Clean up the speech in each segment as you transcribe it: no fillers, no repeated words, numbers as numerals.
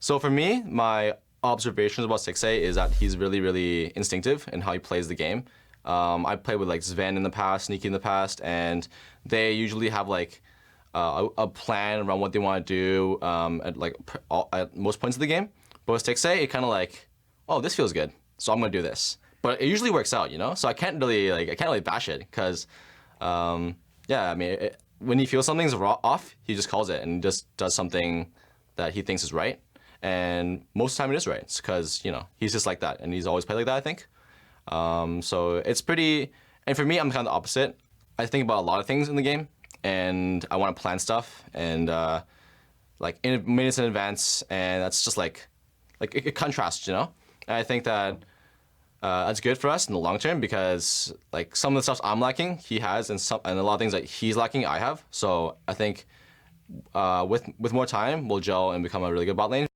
So for me, my observations about Stixxay is that he's really, really instinctive in how he plays the game. I played with like Sven in the past, Sneaky in the past, and they usually have like a plan around what they want to do at most points of the game. But with Stixxay, it kind of like, oh, this feels good, so I'm gonna do this. But it usually works out, you know. So I can't really bash it because, yeah, I mean, when he feels something's off, he just calls it and just does something that he thinks is right. And most of the time it is right, because you know he's just like that, and he's always played like that, I think. So it's pretty. And for me, I'm kind of the opposite. I think about a lot of things in the game, and I want to plan stuff and like in minutes in advance, and that's just like it contrasts, you know. And I think that that's good for us in the long term because like some of the stuff I'm lacking, he has, and a lot of things that he's lacking, I have. So I think with more time, we'll gel and become a really good bot lane.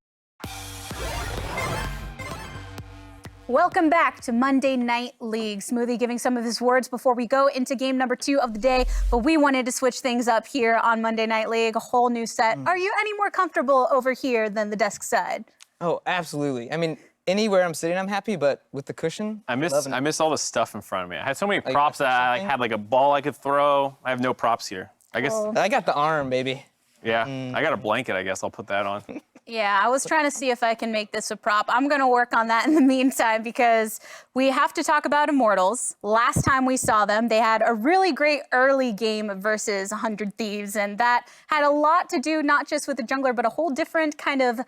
Welcome back to Monday Night League. Smoothie giving some of his words before we go into game number 2 of the day, but we wanted to switch things up here on Monday Night League, a whole new set. Are you any more comfortable over here than the desk side? Oh, absolutely. I mean, anywhere I'm sitting, I'm happy, but with the cushion, I miss all the stuff in front of me. I had so many props that I had like a ball I could throw. I have no props here. I guess I got the arm, baby. Yeah, I got a blanket. I guess I'll put that on. Yeah, I was trying to see if I can make this a prop. I'm going to work on that in the meantime because we have to talk about Immortals. Last time we saw them, they had a really great early game versus 100 Thieves, and that had a lot to do not just with the jungler, but a whole different kind of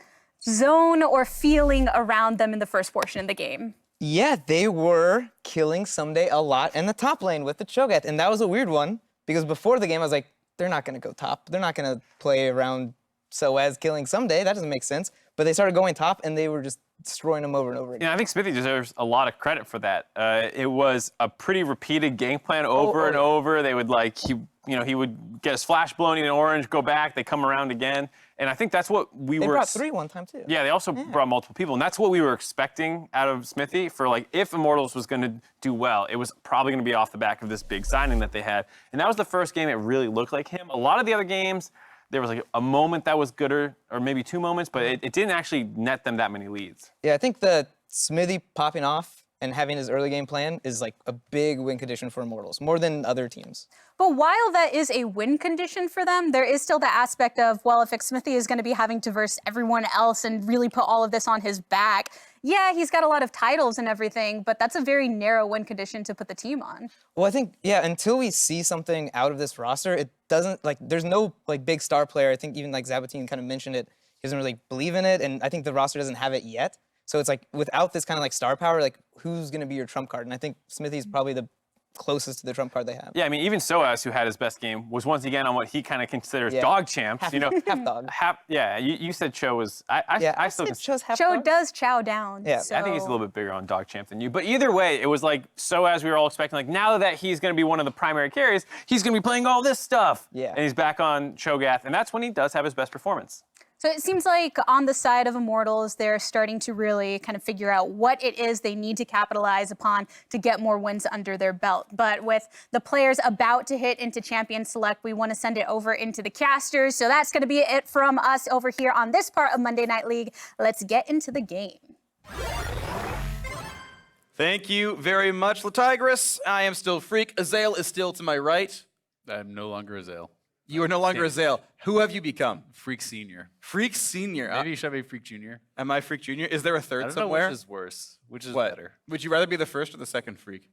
zone or feeling around them in the first portion of the game. Yeah, they were killing Someday a lot in the top lane with the Cho'Gath, and that was a weird one because before the game I was like, they're not going to go top. They're not going to play around sOAZ killing Someday. That doesn't make sense. But they started going top, and they were just destroying them over and over again. Yeah, I think Xmithie deserves a lot of credit for that. It was a pretty repeated game plan over and over. They would like, he would get his flash blown in orange, go back, they come around again. And I think that's what we were... They brought 3 one time, too. Yeah, they also brought multiple people. And that's what we were expecting out of Xmithie for, like, if Immortals was going to do well, it was probably going to be off the back of this big signing that they had. And that was the first game it really looked like him. A lot of the other games, there was, like, a moment that was good or maybe 2 moments, but it didn't actually net them that many leads. Yeah, I think the Xmithie popping off and having his early game plan is like a big win condition for Immortals, more than other teams. But while that is a win condition for them, there is still the aspect of, well, if Xmithie is going to be having to verse everyone else and really put all of this on his back, yeah, he's got a lot of titles and everything, but that's a very narrow win condition to put the team on. Well, I think, yeah, until we see something out of this roster, it doesn't, like, there's no, like, big star player. I think even, like, Zabatine kind of mentioned it. He doesn't really believe in it, and I think the roster doesn't have it yet. So it's like, without this kind of, like, star power, like, who's going to be your trump card? And I think Xmithie's probably the closest to the trump card they have. Yeah, I mean, even sOAZ, who had his best game, was once again on what he kind of considers dog champs. You know, half dog. Yeah, you said Cho was. I still Cho's half Cho dog. does chow down. Yeah, so. I think he's a little bit bigger on dog champ than you. But either way, it was like sOAZ, we were all expecting, like, now that he's going to be one of the primary carries, he's going to be playing all this stuff. Yeah. And he's back on Cho'Gath, and that's when he does have his best performance. So it seems like on the side of Immortals, they're starting to really kind of figure out what it is they need to capitalize upon to get more wins under their belt. But with the players about to hit into Champion Select, we want to send it over into the casters. So that's going to be it from us over here on this part of Monday Night League. Let's get into the game. Thank you very much, Latigris. I am still Freak. Azale is still to my right. I'm no longer Azale. You are no longer Azale. Who have you become? Freak Senior. Freak Senior. Maybe you should be Freak Junior. Am I Freak Junior? Is there a third I don't know somewhere? which is worse. Which is What? better? Would you rather be the first or the second Freak?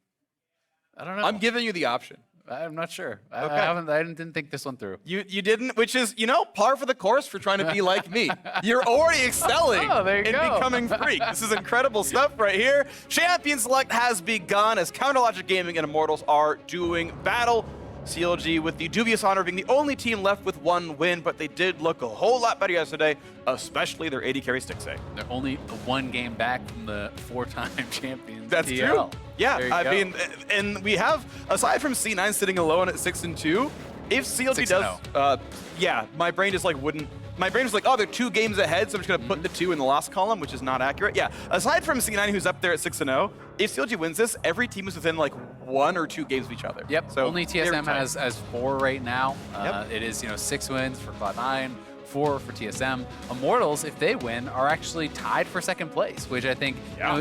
I don't know. I'm giving you the option. I'm not sure. Okay. I didn't think this one through. You didn't, which is, you know, par for the course for trying to be like me. You're already excelling there you in go. becoming Freak. This is incredible stuff right here. Champion Select has begun as Counterlogic Gaming and Immortals are doing battle. CLG with the dubious honor of being the only team left with 1 win, but they did look a whole lot better yesterday, especially their AD carry Stixxay. They're only 1 game back from the 4-time champions. That's TL. true. Yeah, There you I go. mean, and we have, aside from C9 sitting alone at 6-2, if CLG 6-0. does, yeah, my brain just like wouldn't. My brain was like, oh, they're 2 games ahead, so I'm just gonna put the 2 in the loss column, which is not accurate. Yeah, aside from C9, who's up there at 6-0, if CLG wins this, every team is within like 1 or 2 games of each other. Yep. So only they're TSM tight. has 4 right now. Yep. It is 6 wins for Cloud9, for TSM. Immortals, if they win, are actually tied for second place, which I think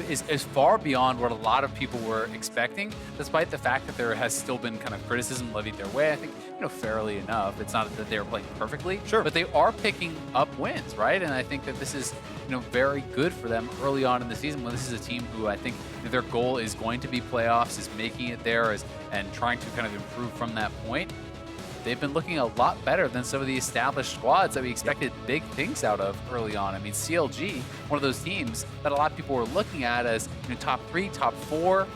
is far beyond what a lot of people were expecting, despite the fact that there has still been kind of criticism levied their way. I think, fairly enough. It's not that they're playing perfectly, but they are picking up wins, right? And I think that this is, very good for them early on in the season, when this is a team who I think their goal is going to be playoffs, is making it there, and trying to kind of improve from that point. They've been looking a lot better than some of the established squads that we expected big things out of early on. I mean, CLG, one of those teams that a lot of people were looking at as top 3, top 4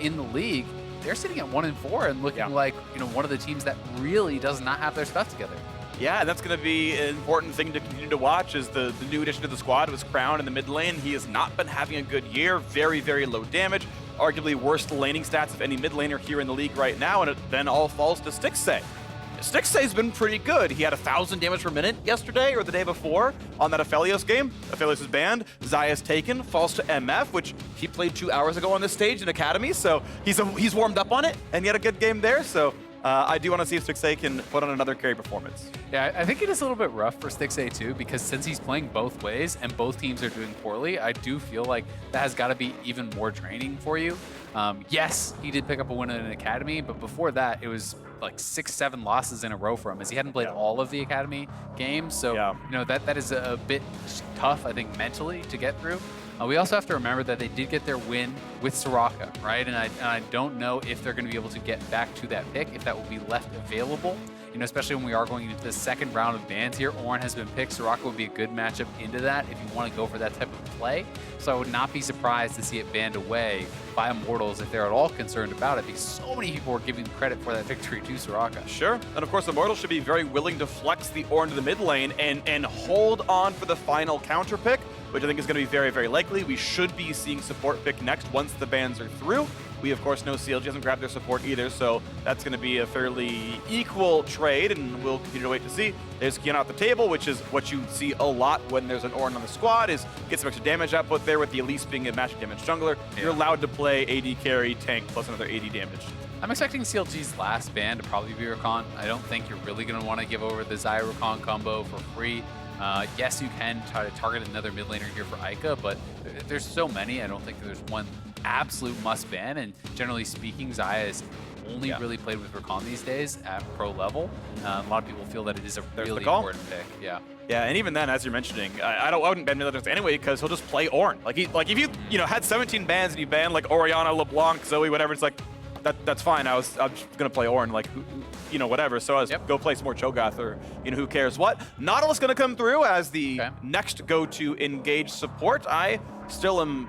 in the league. They're sitting at 1-4 and looking like one of the teams that really does not have their stuff together. Yeah, that's going to be an important thing to continue to watch. Is the new addition to the squad was Crown in the mid lane. He has not been having a good year. Very, very low damage. Arguably worst laning stats of any mid laner here in the league right now, and it then all falls to Stixxay. Stixxay's been pretty good. He had 1,000 damage per minute yesterday or the day before on that Aphelios game. Aphelios is banned. Xayah's taken. Falls to MF, which he played 2 hours ago on this stage in Academy, so he's warmed up on it, and he had a good game there. So I do want to see if Stixxay can put on another carry performance. Yeah, I think it is a little bit rough for Stixxay too, because since he's playing both ways and both teams are doing poorly, I do feel like that has got to be even more draining for you. Yes, he did pick up a win in an Academy, but before that, it was like 6-7 losses in a row for him, as he hadn't played all of the Academy games. So, that is a bit tough, I think, mentally to get through. We also have to remember that they did get their win with Soraka, right? And I don't know if they're going to be able to get back to that pick, if that will be left available. Especially when we are going into the second round of bans here. Ornn has been picked. Soraka would be a good matchup into that if you want to go for that type of play. So I would not be surprised to see it banned away by Immortals if they're at all concerned about it, because so many people were giving credit for that victory to Soraka. Sure. And of course, Immortals should be very willing to flex the Ornn to the mid lane and hold on for the final counter pick, which I think is going to be very, very likely. We should be seeing support pick next once the bans are through. We, of course, know CLG hasn't grabbed their support either, so that's going to be a fairly equal trade, and we'll continue to wait to see. There's Kiana at the table, which is what you see a lot when there's an Ornn on the squad, is get some extra damage output there with the Elise being a magic damage jungler. You're allowed to play AD carry, tank, plus another AD damage. I'm expecting CLG's last ban to probably be Rakan. I don't think you're really going to want to give over the Xayah Rakan combo for free. Yes, you can try to target another mid laner here for Eika, but there's so many. I don't think there's one absolute must ban. And generally speaking, Xayah is only really played with Rakan these days at pro level. A lot of people feel that it is a really important pick. Yeah. Yeah, and even then, as you're mentioning, I wouldn't ban mid laners anyway, because he'll just play Ornn. Like if you had 17 bans and you banned like Orianna, LeBlanc, Zoe, whatever, it's like that's fine. I'm just gonna play Ornn, like whatever. So as go play some more Cho'Gath, or who cares what. Nautilus gonna come through as the next go-to engage support. I still am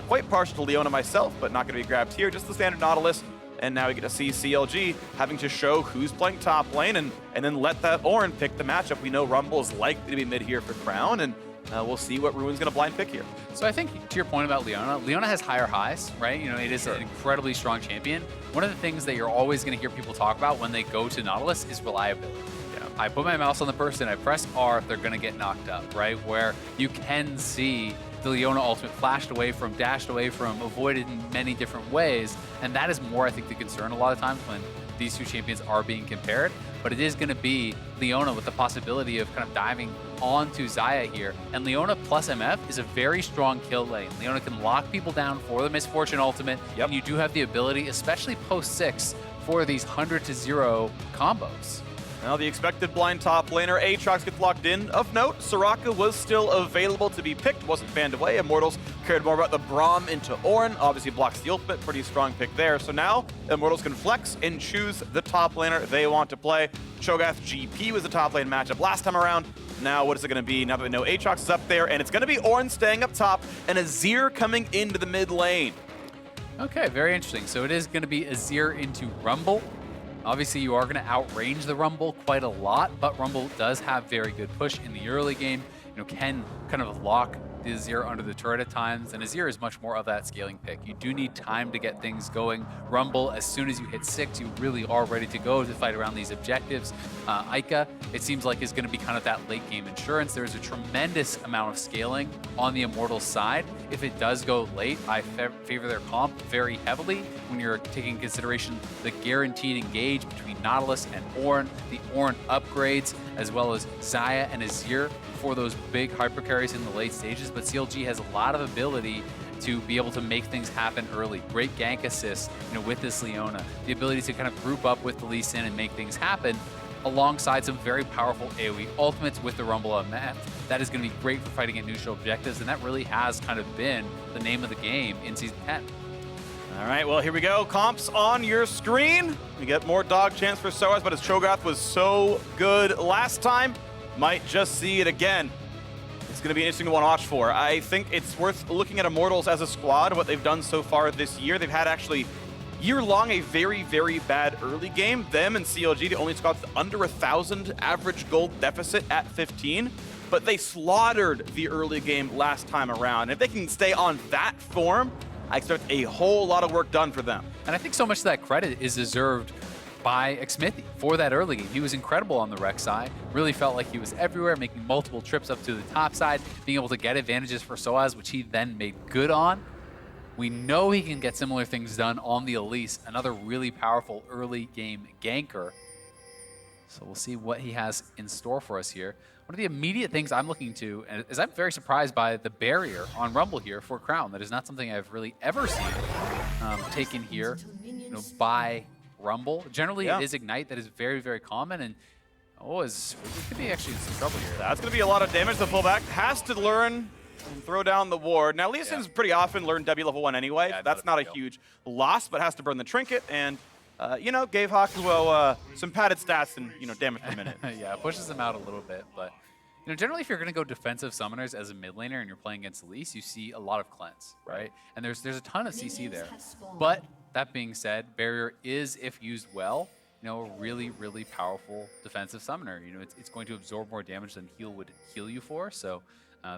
quite partial to Leona myself, but not gonna be grabbed here. Just the standard Nautilus. And now we get to see CLG having to show who's playing top lane, and then let that Ornn pick the matchup. We know Rumble is likely to be mid here for Crown, and we'll see what Ruin's going to blind pick here. So I think, to your point about Leona has higher highs, right? It is an incredibly strong champion. One of the things that you're always going to hear people talk about when they go to Nautilus is reliability. I put my mouse on the person, I press R, they're going to get knocked up, right? Where you can see the Leona ultimate flashed away from, dashed away from, avoided in many different ways. And that is more, I think, the concern a lot of times when these two champions are being compared. But it is going to be Leona with the possibility of kind of diving onto Xayah here. And Leona plus MF is a very strong kill lane. Leona can lock people down for the Misfortune ultimate. And you do have the ability, especially post 6, for these 100-0 combos. Now the expected blind top laner, Aatrox gets locked in. Of note, Soraka was still available to be picked, wasn't banned away. Immortals cared more about the Braum into Ornn, obviously blocks the ultimate, pretty strong pick there. So now Immortals can flex and choose the top laner they want to play. Cho'Gath GP was the top lane matchup last time around. Now what is it going to be now that we know Aatrox is up there, and it's going to be Ornn staying up top and Azir coming into the mid lane. Okay, very interesting. So it is going to be Azir into Rumble. Obviously, you are going to outrange the Rumble quite a lot, but Rumble does have very good push in the early game. Can kind of lock the Azir under the turret at times, and Azir is much more of that scaling pick. You do need time to get things going. Rumble, as soon as you hit 6, you really are ready to go to fight around these objectives. Eika, it seems like, is going to be kind of that late game insurance. There's a tremendous amount of scaling on the Immortals side. If it does go late, I favor their comp very heavily when you're taking into consideration the guaranteed engage between Nautilus and Ornn, the Ornn upgrades, as well as Xayah and Azir for those big hyper carries in the late stages. But CLG has a lot of ability to be able to make things happen early. Great gank assist, with this Leona. The ability to kind of group up with the Elise and make things happen alongside some very powerful AoE ultimates with the Rumble MF. That is going to be great for fighting at neutral objectives, and that really has kind of been the name of the game in Season 10. All right, well, here we go. Comps on your screen. We get more dog chance for sOAZ, but his Cho'Gath was so good last time. Might just see it again. It's going to be an interesting one to watch for. I think it's worth looking at Immortals as a squad, what they've done so far this year. They've had actually year-long a very, very bad early game. Them and CLG, the only squad with under 1,000 average gold deficit at 15. But they slaughtered the early game last time around. If they can stay on that form, I expect a whole lot of work done for them. And I think so much of that credit is deserved by Xmithie for that early game. He was incredible on the rec side. Really felt like he was everywhere, making multiple trips up to the top side, being able to get advantages for sOAZ, which he then made good on. We know he can get similar things done on the Elise, another really powerful early game ganker. So we'll see what he has in store for us here. One of the immediate things I'm looking to is I'm very surprised by the barrier on Rumble here for Crown. That is not something I've really ever seen taken here by Rumble. Generally, it is Ignite that is very, very common, and we could be actually in some trouble here. That's going to be a lot of damage. The pullback has to learn and throw down the ward. Now, Lee's pretty often learned W level 1 anyway. Yeah, that's not a huge loss, but has to burn the trinket, and gave Hakuho some padded stats and damage per minute. Yeah, it pushes him out a little bit, but generally if you're going to go defensive summoners as a mid laner and you're playing against Elise, you see a lot of cleanse, right? And there's a ton of CC there. But that being said, barrier is, if used well, a really, really powerful defensive summoner. It's going to absorb more damage than heal would heal you for, so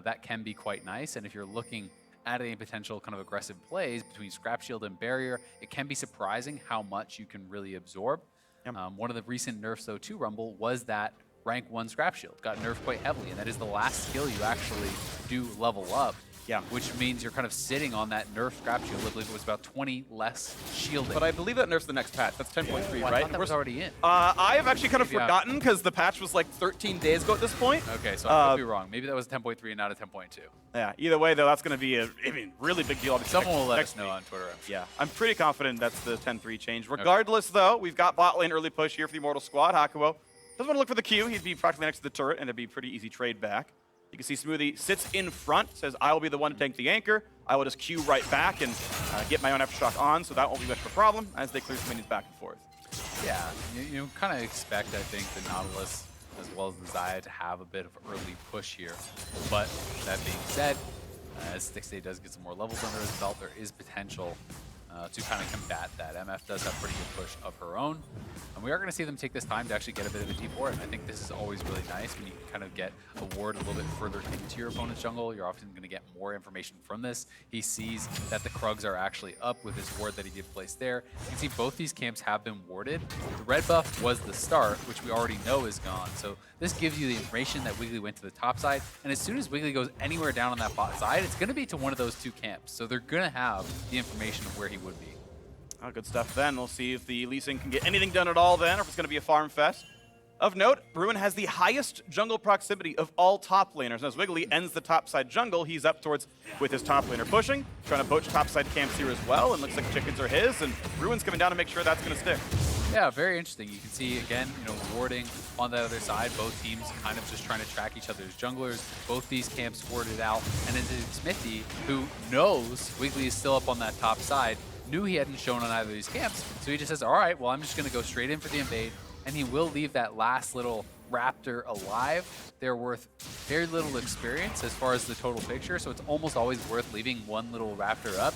that can be quite nice. And if you're looking at any potential kind of aggressive plays between Scrap Shield and Barrier, it can be surprising how much you can really absorb. Yep. One of the recent nerfs, though, to Rumble was that rank 1 Scrap Shield got nerfed quite heavily, and that is the last skill you actually do level up. Yeah, which means you're kind of sitting on that nerf Scrap Shield. I believe it was about 20 less shielding. But I believe that nerfs the next patch. That's 10.3, right? I thought that was already in. I have actually kind of forgotten because the patch was like 13 days ago at this point. Okay, so I could be wrong. Maybe that was 10.3 and not a 10.2. Yeah, either way, though, that's going to be a really big deal. Someone will let us know on Twitter. Yeah, I'm pretty confident that's the 10.3 change. Regardless, though, we've got bot lane early push here for the Immortal squad. Hakuho doesn't want to look for the Q. He'd be practically next to the turret, and it'd be a pretty easy trade back. You can see Smoothie sits in front, says, I will be the one to tank the anchor. I will just Q right back and get my own Aftershock on, so that won't be much of a problem as they clear some minions back and forth. Yeah, you kind of expect, I think, the Nautilus as well as the Xayah to have a bit of early push here. But that being said, as Stixxay does get some more levels under his belt, there is potential to kind of combat that. MF does have pretty good push of her own. And we are going to see them take this time to actually get a bit of a deep ward. And I think this is always really nice when you can kind of get a ward a little bit further into your opponent's jungle. You're often going to get more information from this. He sees that the Krugs are actually up with his ward that he did place there. You can see both these camps have been warded. The red buff was the start, which we already know is gone. So this gives you the information that Wiggily went to the top side. And as soon as Wiggily goes anywhere down on that bot side, it's going to be to one of those two camps. So they're going to have the information of where he would be. Oh, good stuff then. We'll see if the Elise can get anything done at all then, or if it's going to be a farm fest. Of note, Bruin has the highest jungle proximity of all top laners. And as Wiggily ends the topside jungle, he's up towards with his top laner pushing, trying to poach topside camps here as well, and looks like chickens are his, and Bruin's coming down to make sure that's going to stick. Yeah, very interesting. You can see, again, warding on the other side. Both teams kind of just trying to track each other's junglers. Both these camps warded out. And it's Xmithie, who knows Wiggily is still up on that top side, knew he hadn't shown on either of these camps. So he just says, all right, well, I'm just going to go straight in for the invade. And he will leave that last little raptor alive. They're worth very little experience as far as the total picture. So it's almost always worth leaving one little raptor up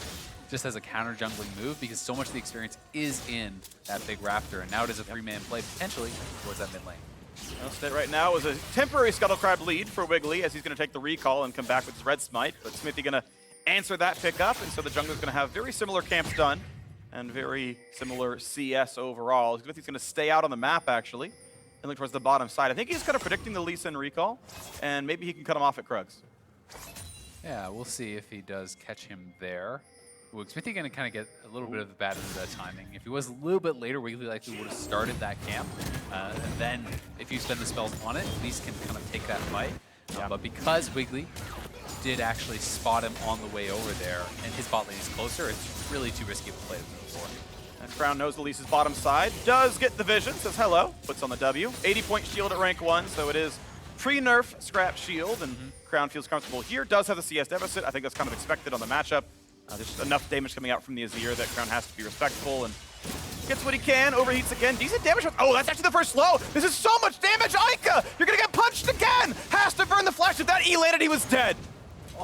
just as a counter jungling move, because so much of the experience is in that big raptor. And now it is a 3-man play potentially towards that mid lane. Well, Stit right now is a temporary Scuttle Crab lead for Wiggily as he's going to take the recall and come back with his red smite. But Xmithie going to answer that pickup, and so the jungler's going to have very similar camps done and very similar CS overall. Xmithie's going to stay out on the map, actually, and look towards the bottom side. I think he's kind of predicting the Lee Sin recall, and maybe he can cut him off at Krugs. Yeah, we'll see if he does catch him there. Well, Xmithie going to kind of get a little bit of the bad end of that timing. If he was a little bit later, Wiggily likely would have started that camp. And then if you spend the spells on it, Elise can kind of take that fight. But because Wiggily did actually spot him on the way over there, and his bot lane is closer, it's really too risky of a play to move forward. And Crown knows Elise's bottom side, does get the vision, says hello, puts on the W. 80-point shield at rank 1, so it is pre-nerf scrap shield, and Crown feels comfortable here. Does have the CS deficit. I think that's kind of expected on the matchup. There's enough damage coming out from the Azir that Crown has to be respectful, and gets what he can, overheats again. Decent damage. Oh, that's actually the first slow. This is so much damage. Eika, you're going to get punched again. Has to burn the flash. If that E landed, he was dead.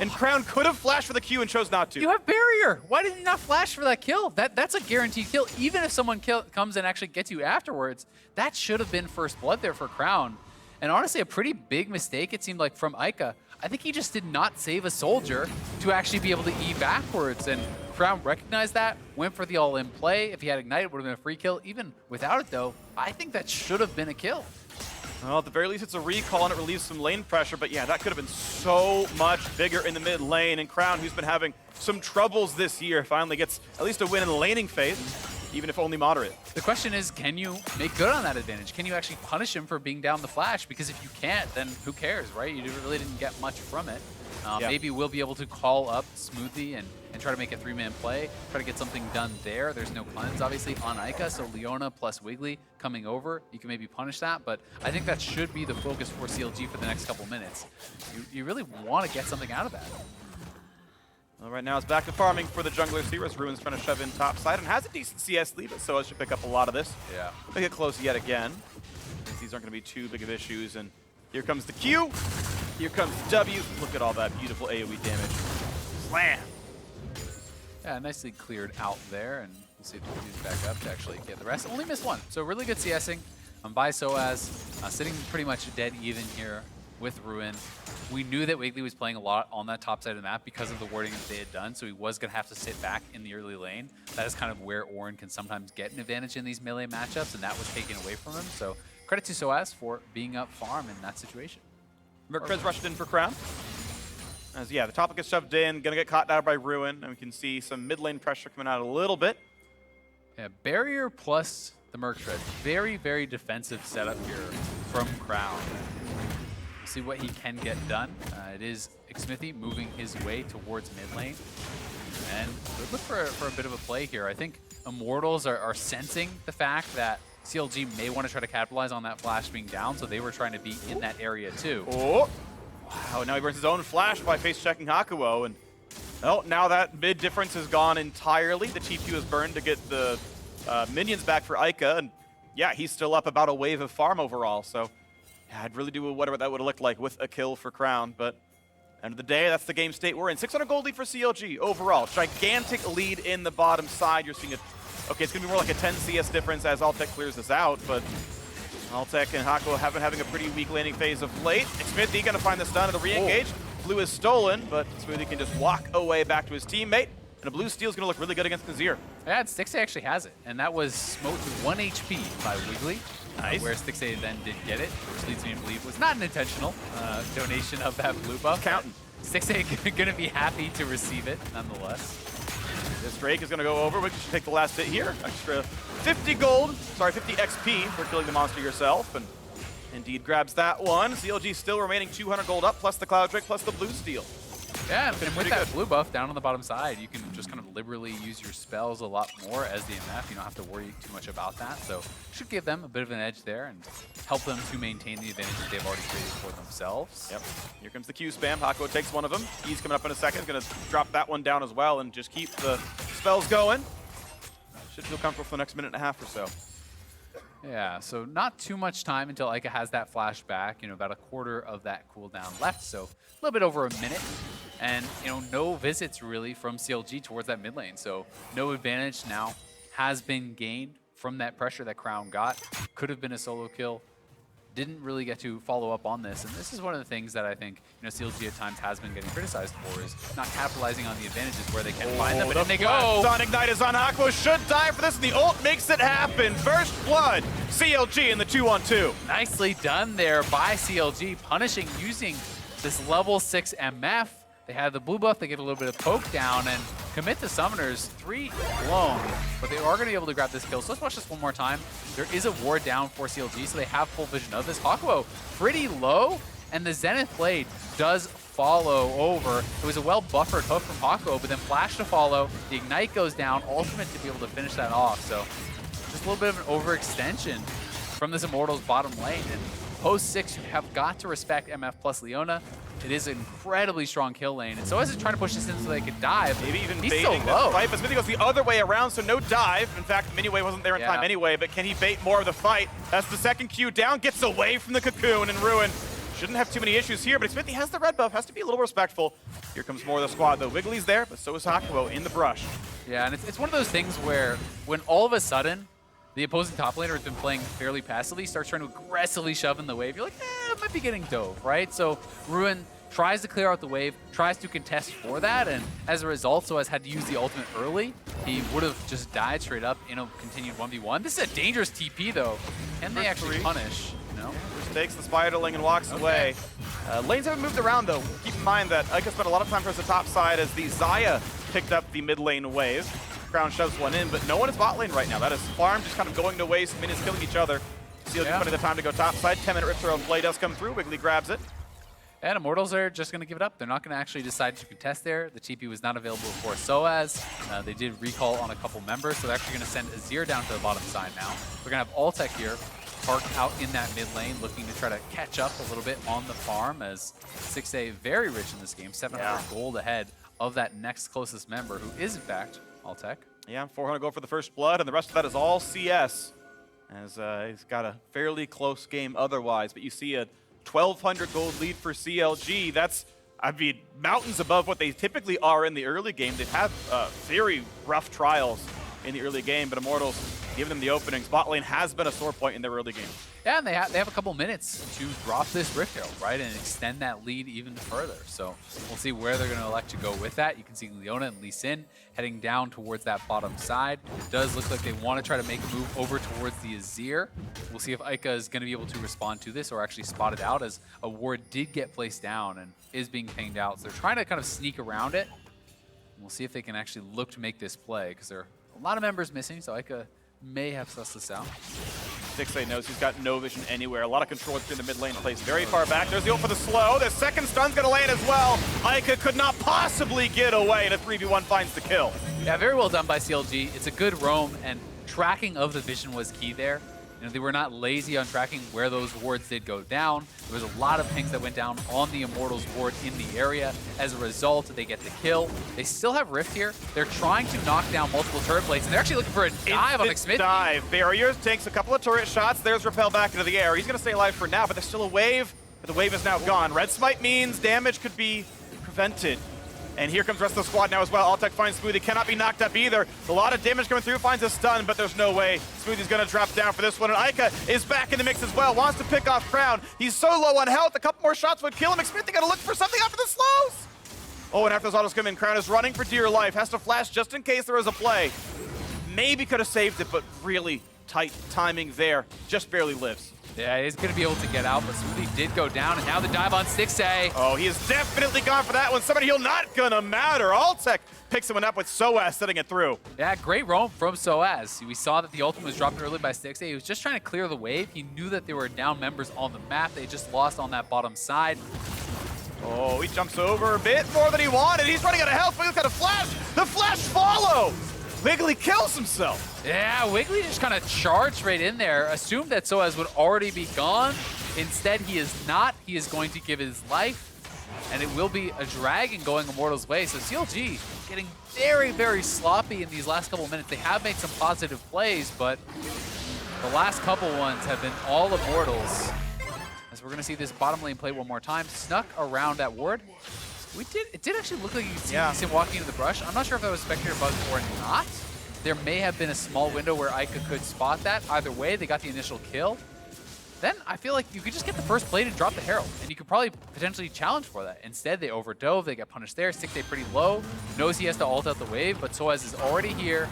And Crown could have flashed for the Q and chose not to. You have barrier. Why did you not flash for that kill? That's a guaranteed kill. Even if someone comes and actually gets you afterwards, that should have been first blood there for Crown. And honestly, a pretty big mistake, it seemed like, from Eika. I think he just did not save a soldier to actually be able to E backwards. And Crown recognized that, went for the all-in play. If he had Ignite, it would have been a free kill. Even without it, though, I think that should have been a kill. Well, at the very least, it's a recall and it relieves some lane pressure. But yeah, that could have been so much bigger in the mid lane. And Crown, who's been having some troubles this year, finally gets at least a win in the laning phase, even if only moderate. The question is, can you make good on that advantage? Can you actually punish him for being down the flash? Because if you can't, then who cares, right? You really didn't get much from it. Maybe we'll be able to call up Smoothie and try to make a 3-man play, try to get something done there. There's no cleanse, obviously, on Eika, so Leona plus Wiggily coming over, you can maybe punish that, but I think that should be the focus for CLG for the next couple minutes. You really want to get something out of that. Well, right now it's back to farming for the junglers here as Ruin's trying to shove in top side and has a decent CS lead, but sOAZ should pick up a lot of this. Yeah. Make it close yet again. These aren't going to be too big of issues, and here comes the Q. Here comes the W. Look at all that beautiful AoE damage. Slam! Yeah, nicely cleared out there, and we'll see if we can use back up to actually get the rest. Only missed one, so really good CSing by sOAZ, sitting pretty much dead even here with Ruin. We knew that Wiggily was playing a lot on that top side of the map because of the warding that they had done, so he was going to have to sit back in the early lane. That is kind of where Ornn can sometimes get an advantage in these melee matchups, and that was taken away from him. So credit to sOAZ for being up farm in that situation. Merkrez rushed in for Crown. As yeah, the top gets shoved in, gonna get caught down by Ruin, and we can see some mid lane pressure coming out a little bit. Yeah, barrier plus the Merkrez. Very, very defensive setup here from Crown. We'll see what he can get done. It is Xmithie moving his way towards mid lane. And we'll look for a bit of a play here. I think Immortals are sensing the fact that CLG may want to try to capitalize on that flash being down, so they were trying to be in that area too. Oh! Wow, now he burns his own flash by face-checking Hakuho, and well, now that mid difference is gone entirely. The TP was burned to get the minions back for Eika, and yeah, he's still up about a wave of farm overall, so yeah, I'd really do whatever that would have looked like with a kill for Crown, but end of the day, that's the game state we're in. 600 gold lead for CLG overall. Gigantic lead in the bottom side. You're seeing it. Okay, it's going to be more like a 10 CS difference as Altec clears this out, but Altec and Hakuho have been having a pretty weak landing phase of late. Xmithie going to find the stun of the re-engage. Blue is stolen, but Smoothie can just walk away back to his teammate, and a blue steal is going to look really good against Azir. Yeah, Stixxay actually has it, and that was smoked with 1 HP by Wiggily. Nice. Where Stixxay then did get it, which leads me to believe was not an intentional donation of that blue buff. Counting. Stixxay going to be happy to receive it, nonetheless. This Drake is going to go over, but you should take the last hit here. Extra 50 gold, sorry, 50 XP for killing the monster yourself, and indeed grabs that one. CLG still remaining 200 gold up, plus the Cloud Drake, plus the blue steal. Yeah, and with that blue buff down on the bottom side, you can just kind of liberally use your spells a lot more as the MF. You don't have to worry too much about that. So should give them a bit of an edge there and help them to maintain the advantage that they've already created for themselves. Yep. Here comes the Q spam. Hakuho takes one of them. He's coming up in a second. He's going to drop that one down as well and just keep the spells going. Should feel comfortable for the next minute and a half or so. Yeah, so not too much time until Eika has that flashback, you know, about a quarter of that cooldown left, so a little bit over a minute. And, you know, no visits really from CLG towards that mid lane, so no advantage now has been gained from that pressure that Crown got. Could have been a solo kill. Didn't really get to follow up on this, and this is one of the things that I think, you know, CLG at times has been getting criticized for, is not capitalizing on the advantages where they can find them, but then they go. Sonic Knight is on. Hakuho should die for this, and the ult makes it happen. First blood, CLG in the 2-on-2. Nicely done there by CLG, punishing using this level 6 MF. They had the blue buff, they get a little bit of poke down, and commit the Summoners, 3 blown, but they are going to be able to grab this kill. So let's watch this one more time. There is a ward down for CLG, so they have full vision of this. Hakuho pretty low, and the Zenith Blade does follow over. It was a well-buffered hook from Hakuho, but then flash to follow. The Ignite goes down, ultimate to be able to finish that off. So just a little bit of an overextension from this Immortals bottom lane. And post 6, you have got to respect MF plus Leona. It is an incredibly strong kill lane, and sOAZ is trying to push this in so they could dive. Maybe even He's baiting so this low. fight, but Xmithie goes the other way around, so no dive. In fact, Miniway wasn't there in time anyway, but can he bait more of the fight? That's the second Q down, gets away from the cocoon, and Ruin shouldn't have too many issues here, but Xmithie has the red buff, has to be a little respectful. Here comes more of the squad, though. Wiggly's there, but so is Hakuho in the brush. Yeah, and it's one of those things where when all of a sudden, the opposing top laner has been playing fairly passively, starts trying to aggressively shove in the wave, you're like, it might be getting dove, right? So Ruin tries to clear out the wave, tries to contest for that, and as a result, sOAZ had to use the ultimate early. He would have just died straight up in a continued 1v1. This is a dangerous TP, though. Can they actually punish? You know? Takes the Spiderling and walks away. Lanes haven't moved around, though. Keep in mind that Eika spent a lot of time towards the top side as the Xayah picked up the mid lane wave. Crown shoves one in, but no one is bot lane right now. That is farm just kind of going to waste, minions killing each other. CLG putting the time to go top side. 10-minute rip throw and play does come through. Wiggily grabs it. And Immortals are just going to give it up. They're not going to actually decide to contest there. The TP was not available for sOAZ. They did recall on a couple members, so they're actually going to send Azir down to the bottom side now. We're going to have Altec here, parked out in that mid lane, looking to try to catch up a little bit on the farm, as Stixxay very rich in this game, 700 gold ahead of that next closest member, who is in fact Altec. Yeah, 400 gold for the first blood, and the rest of that is all CS, as he's got a fairly close game otherwise, but you see a 1,200 gold lead for CLG. That's, I mean, mountains above what they typically are in the early game. They've had very rough trials in the early game, but Immortals giving them the openings. Bot lane has been a sore point in their early game. Yeah, and they have a couple minutes to drop this Rift Herald, right, and extend that lead even further. So we'll see where they're going to elect to go with that. You can see Leona and Elise heading down towards that bottom side. It does look like they want to try to make a move over towards the Azir. We'll see if Eika is going to be able to respond to this or actually spot it out, as a ward did get placed down and is being pinged out. So they're trying to kind of sneak around it. We'll see if they can actually look to make this play, because there are a lot of members missing, so Eika may have sussed this out. Stixxay knows he's got no vision anywhere. A lot of control through the mid lane, plays very far back. There's the ult for the slow. The second stun's gonna land as well. Eika could not possibly get away, and a 3v1 finds the kill. Yeah, very well done by CLG. It's a good roam, and tracking of the vision was key there. You know, they were not lazy on tracking where those wards did go down. There was a lot of pings that went down on the Immortals ward in the area. As a result, they get the kill. They still have Rift here. They're trying to knock down multiple turret plates, and they're actually looking for a dive on Xmithie. Dive. Barriers takes a couple of turret shots. There's Repel back into the air. He's going to stay alive for now, but there's still a wave. But the wave is now gone. Red Smite means damage could be prevented. And here comes the rest of the squad now as well. Altec finds Smoothie, cannot be knocked up either. A lot of damage coming through, finds a stun, but there's no way. Smoothie's gonna drop down for this one, and Eika is back in the mix as well, wants to pick off Crown. He's so low on health, a couple more shots would kill him. Xmithie gotta look for something after the slows. Oh, and after those autos come in, Crown is running for dear life, has to flash just in case there is a play. Maybe could have saved it, but really tight timing there, just barely lives. Yeah, he's going to be able to get out, but Smoothie did go down, and now the dive on Stixxay. Oh, he is definitely gone for that one. Somebody heal not gonna matter. Altec picks someone up with sOAZ setting it through. Yeah, great roam from sOAZ. We saw that the ultimate was dropped early by Stixxay. He was just trying to clear the wave. He knew that there were down members on the map. They just lost on that bottom side. Oh, he jumps over a bit more than he wanted. He's running out of health, but he's got a flash. The flash follow. Wiggily kills himself. Yeah, Wiggily just kind of charged right in there, assumed that sOAZ would already be gone. Instead, he is not. He is going to give his life, and it will be a dragon going Immortals' way. So CLG getting very, very sloppy in these last couple minutes. They have made some positive plays, but the last couple ones have been all Immortals. As we're going to see this bottom lane play one more time. Snuck around that ward. It did actually look like you could see him walking into the brush. I'm not sure if that was Spectator bug or not. There may have been a small window where Eika could spot that. Either way, they got the initial kill. Then I feel like you could just get the first plate and drop the Herald, and you could probably potentially challenge for that. Instead, they overdove, they get punished there. Stixxay pretty low, knows he has to ult out the wave, but sOAZ is already here.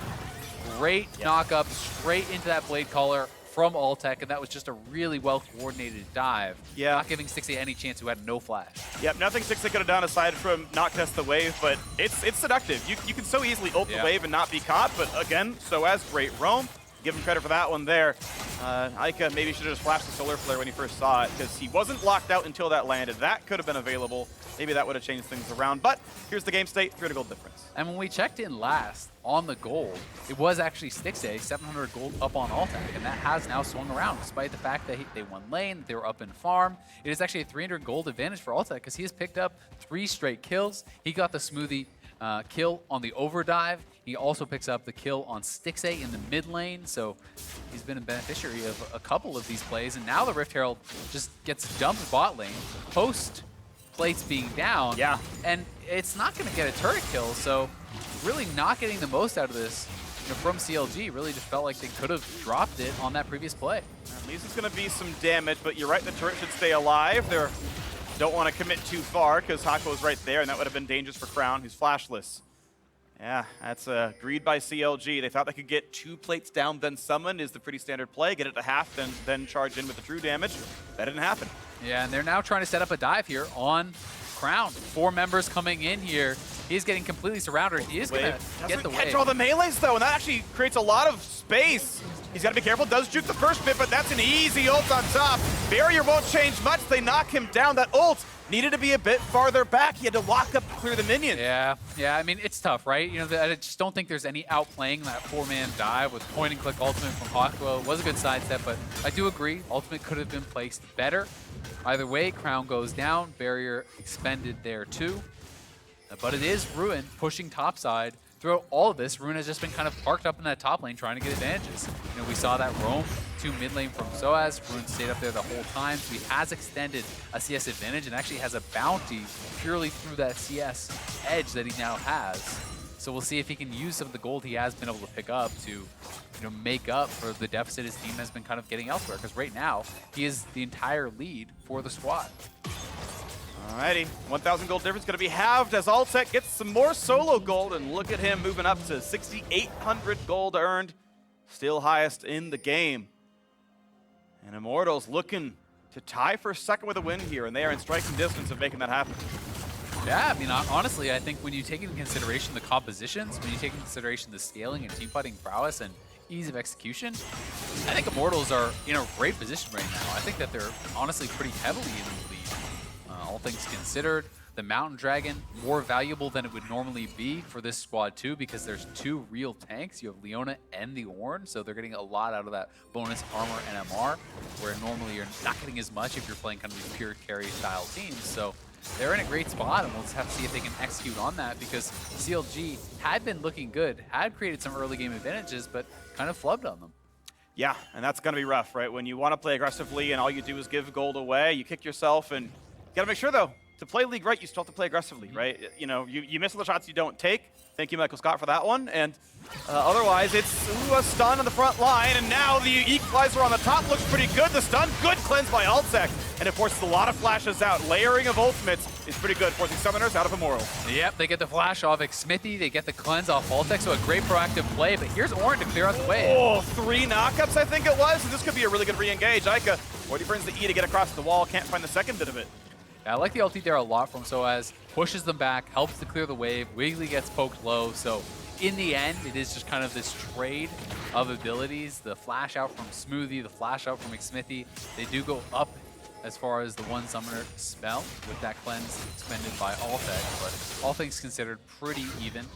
Great knock up straight into that Blade Caller. from Altec, and that was just a really well-coordinated dive. Yeah. Not giving Stixxay any chance, who had no flash. Yep, nothing Stixxay could have done aside from not test the wave, but it's seductive. You can so easily ult the wave and not be caught, but again, sOAZ, great roam. Give him credit for that one there. Eika maybe should have just flashed the Solar Flare when he first saw it, because he wasn't locked out until that landed. That could have been available. Maybe that would have changed things around, but here's the game state, 300 gold difference. And when we checked in last on the gold, it was actually Stixxay, 700 gold up on Altec, and that has now swung around, despite the fact that they won lane, they were up in farm. It is actually a 300 gold advantage for Altec, because he has picked up 3 straight kills. He got the Smoothie kill on the overdive. He also picks up the kill on Stixxay in the mid lane, so he's been a beneficiary of a couple of these plays. And now the Rift Herald just gets dumped bot lane, post plates being down. Yeah. And it's not going to get a turret kill, so really not getting the most out of this from CLG. Really just felt like they could have dropped it on that previous play. Elise is going to be some damage, but you're right, the turret should stay alive. They don't want to commit too far because Hakuho's right there, and that would have been dangerous for Crown, who's flashless. Yeah, that's agreed by CLG. They thought they could get 2 plates down, then summon is the pretty standard play. Get it to half, then charge in with the true damage. That didn't happen. Yeah, and they're now trying to set up a dive here on Crown. 4 members coming in here. He's getting completely surrounded. He is going to get the wave. Catch all the melees, though, and that actually creates a lot of space. He's got to be careful. Does juke the first bit, but that's an easy ult on top. Barrier won't change much. They knock him down. That ult needed to be a bit farther back. He had to walk up to clear the minions. Yeah. I mean, it's tough, right? You know, I just don't think there's any outplaying that 4-man dive with point-and-click ultimate from Hakuho. It was a good sidestep, but I do agree. Ultimate could have been placed better. Either way, Crown goes down. Barrier expended there too. But it is Ruin pushing topside. Throughout all of this, Ruin has just been kind of parked up in that top lane trying to get advantages. You know, we saw that roam to mid lane from sOAZ. Ruin stayed up there the whole time, so he has extended a CS advantage and actually has a bounty purely through that CS edge that he now has. So we'll see if he can use some of the gold he has been able to pick up to make up for the deficit his team has been kind of getting elsewhere. Because right now, he is the entire lead for the squad. Alrighty, 1,000 gold difference going to be halved as Altec gets some more solo gold, and look at him moving up to 6,800 gold earned, still highest in the game. And Immortals looking to tie for second with a win here, and they are in striking distance of making that happen. Yeah, I mean, honestly, I think when you take into consideration the compositions, when you take into consideration the scaling and teamfighting prowess and ease of execution, I think Immortals are in a great position right now. I think that they're honestly pretty heavily in the lead. All things considered, the Mountain Dragon more valuable than it would normally be for this squad too, because there's 2 real tanks. You have Leona and the Ornn, so they're getting a lot out of that bonus armor and MR, where normally you're not getting as much if you're playing kind of these pure carry style teams. So they're in a great spot, and we'll just have to see if they can execute on that, because CLG had been looking good, had created some early game advantages, but kind of flubbed on them. Yeah, and that's going to be rough, right? When you want to play aggressively and all you do is give gold away, you kick yourself, and you got to make sure, though, to play League right, you still have to play aggressively, right? You know, you miss all the shots you don't take. Thank you, Michael Scott, for that one. And otherwise, it's a stun on the front line, and now the equalizer on the top looks pretty good. The stun, good cleanse by Altec, and it forces a lot of flashes out. Layering of ultimates is pretty good, forcing summoners out of Immortal. Yep, they get the flash off Xmithie, they get the cleanse off Altec, so a great proactive play, but here's Ornn to clear out the way. Oh, 3 knockups, I think it was. This could be a really good re-engage. Eika already burns the E to get across the wall, can't find the second bit of it. Yeah, I like the ulti there a lot from sOAZ. Pushes them back, helps to clear the wave. Wiggily gets poked low, so in the end, it is just kind of this trade of abilities. The flash out from Smoothie, the flash out from Xmithie. They do go up as far as the one summoner spell with that cleanse expended by Altec, but all things considered, pretty even.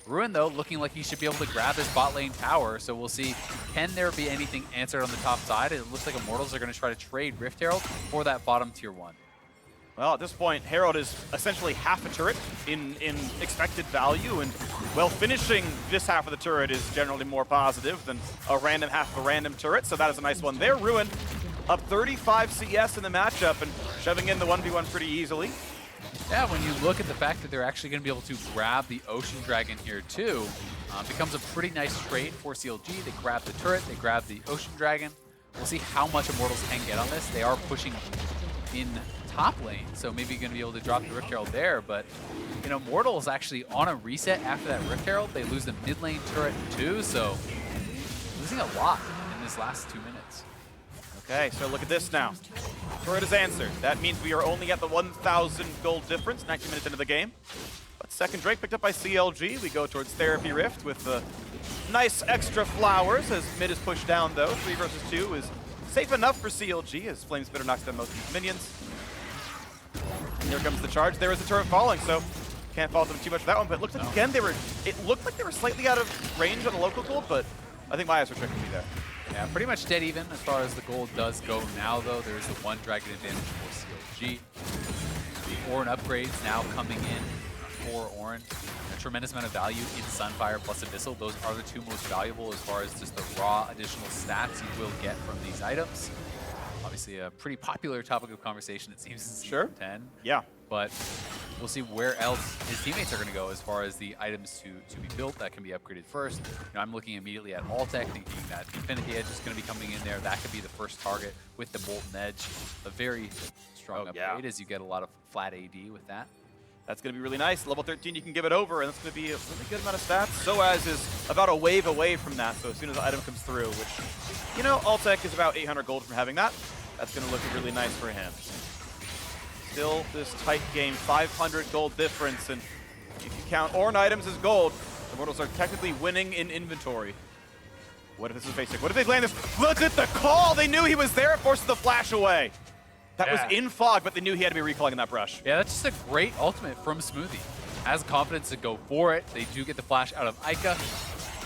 Ruin, though, looking like he should be able to grab this bot lane tower, so we'll see, can there be anything answered on the top side? It looks like Immortals are going to try to trade Rift Herald for that bottom tier 1. Well, at this point, Herald is essentially half a turret in expected value, and, well, finishing this half of the turret is generally more positive than a random half of a random turret, so that is a nice one there. Ruin up 35 CS in the matchup and shoving in the 1v1 pretty easily. Yeah, when you look at the fact that they're actually going to be able to grab the Ocean Dragon here too, becomes a pretty nice trade for CLG. They grab the turret, they grab the Ocean Dragon. We'll see how much Immortals can get on this. They are pushing in top lane, so maybe you're going to be able to drop the Rift Herald there, but you know, Immortals actually on a reset after that Rift Herald, they lose the mid lane turret too, so losing a lot in this last 2 minutes. Okay, so look at this now. Turret is answered. That means we are only at the 1,000 gold difference, 19 minutes into the game. But second Drake picked up by CLG. We go towards Therapy Rift with the nice extra flowers as mid is pushed down though. 3 versus 2 is safe enough for CLG as Flame Spitter knocks down most of his minions. And here comes the charge. There is the turret falling, so can't fault them too much for that one. But it looks like again it looked like they were slightly out of range on the local gold, but I think my eyes were tricking me there. Yeah, pretty much dead even as far as the gold does go now, though. There's the one dragon advantage for CLG. The Ornn upgrades now coming in for Ornn. A tremendous amount of value in Sunfire plus Abyssal. Those are the 2 most valuable as far as just the raw additional stats you will get from these items. Obviously a pretty popular topic of conversation, it seems, in Season 10. Yeah. But we'll see where else his teammates are going to go as far as the items to be built that can be upgraded first. You know, I'm looking immediately at Altec, thinking that Infinity Edge is going to be coming in there. That could be the first target with the Molten Edge. A very strong upgrade as you get a lot of flat AD with that. That's going to be really nice. Level 13, you can give it over, and it's going to be a really good amount of stats. sOAZ is about a wave away from that, so as soon as the item comes through, which, you know, Altec is about 800 gold from having that. That's going to look really nice for him. Still this tight game, 500 gold difference, and if you count Ornn items as gold, the Immortals are technically winning in inventory. What if this is basic? What if they land this? Look at the call! They knew he was there, it forces the flash away. That was in fog, but they knew he had to be recalling in that brush. Yeah, that's just a great ultimate from Smoothie. Has confidence to go for it. They do get the flash out of Eika.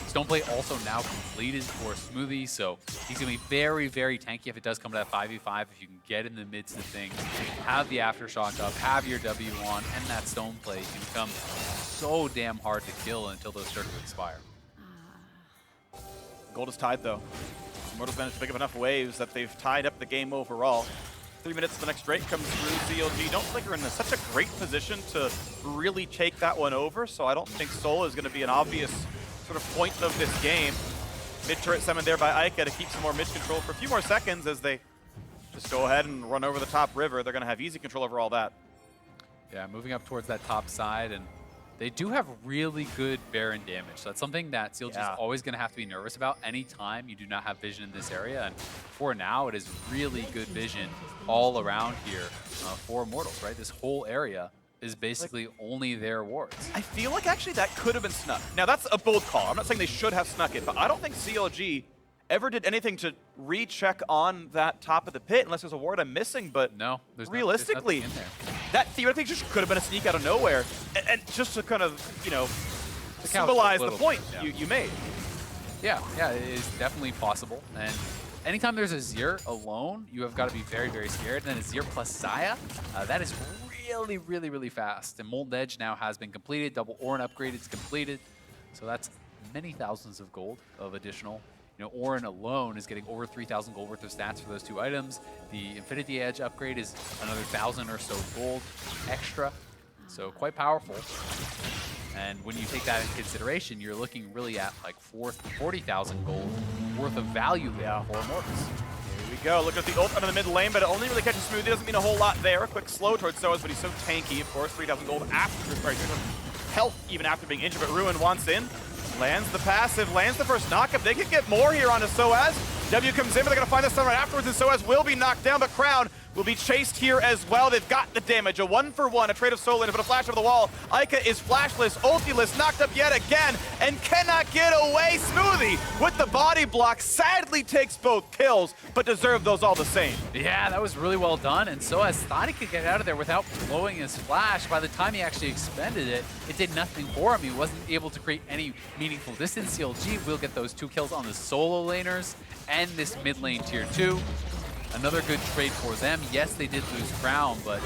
Stoneplay also now completed for Smoothie, so he's going to be very, very tanky if it does come to that 5v5. If you can get in the midst of things, have the Aftershock up, have your W on, and that Stoneplay can become so damn hard to kill until those start to expire. Gold is tied, though. Immortals managed to pick up enough waves that they've tied up the game overall. 3 minutes, the next Drake comes through. CLG don't think are in such a great position to really take that one over, so I don't think Soul is going to be an obvious sort of point of this game. Mid-turret summoned there by Eika to keep some more mid-control for a few more seconds as they just go ahead and run over the top river. They're going to have easy control over all that. Yeah, moving up towards that top side, and they do have really good Baron damage. So that's something that CLG is always going to have to be nervous about anytime you do not have vision in this area. And for now, it is really good vision all around here for Immortals, right? This whole area is basically only their wards. I feel like actually that could have been snuck. Now that's a bold call. I'm not saying they should have snuck it, but I don't think CLG ever did anything to recheck on that top of the pit unless there's a ward I'm missing, but no, realistically, there's nothing in there. That theoretically just could have been a sneak out of nowhere. And just to kind of, you know, symbolize the point you made. Yeah, it is definitely possible. And anytime there's a Azir alone, you have got to be very, very scared. And then Azir plus Xayah, that is really, really, really fast. And Molten Edge now has been completed. Double Ornn upgrade is completed. So that's many thousands of gold of additional. You know, Ornn alone is getting over 3,000 gold worth of stats for those 2 items. The Infinity Edge upgrade is another 1,000 or so gold extra. So quite powerful. And when you take that into consideration, you're looking really at like 40,000 gold worth of value there for Immortals. Here we go. Look at the ult under the mid lane, but it only really catches Smoothie. Doesn't mean a whole lot there. A quick slow towards sOAZ, but he's so tanky. Of course, 3,000 gold after, sorry, 3,000 health even after being injured, but Ruin wants in. Lands the passive, lands the first knockup. They can get more here onto sOAZ. W comes in, but they're going to find the stun right afterwards, and sOAZ will be knocked down, but Crown will be chased here as well. They've got the damage. A 1-for-1, a trade of soul in, but a flash over the wall. Eika is flashless, ultiless, knocked up yet again, and cannot get away. Smoothie with the body block sadly takes both kills, but deserved those all the same. Yeah, that was really well done, and sOAZ thought he could get out of there without blowing his flash. By the time he actually expended it, it did nothing for him. He wasn't able to create any meaningful distance. CLG will get those 2 kills on the solo laners and this mid lane tier 2. Another good trade for them. Yes, they did lose Crown, but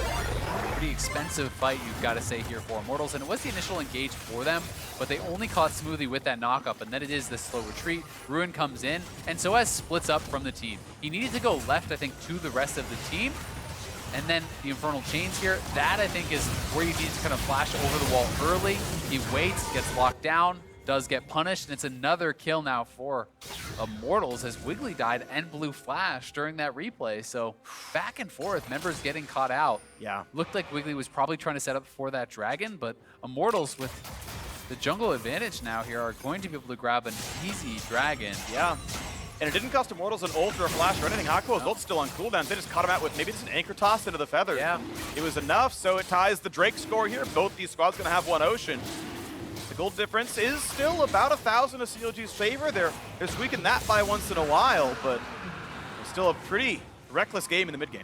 pretty expensive fight, you've got to say, here for Immortals. And it was the initial engage for them, but they only caught Smoothie with that knockup, and then it is this slow retreat. Ruin comes in, and sOAZ splits up from the team. He needed to go left, I think, to the rest of the team. And then the Infernal Chains here, that I think is where you need to kind of flash over the wall early. He waits, gets locked down, does get punished, and it's another kill now for Immortals as Wiggily died and blew flash during that replay. So back and forth, members getting caught out. Yeah. Looked like Wiggily was probably trying to set up for that dragon, but Immortals with the jungle advantage now here are going to be able to grab an easy dragon. Yeah. And it didn't cost Immortals an ult or a flash or anything. Hakuho's ult's still on cooldown. They just caught him out with maybe just an anchor toss into the feathers. Yeah. It was enough, so it ties the Drake score here. Both these squads going to have one Ocean. The gold difference is still about 1,000 to CLG's favor. They're squeaking that by once in a while, but it's still a pretty reckless game in the mid game.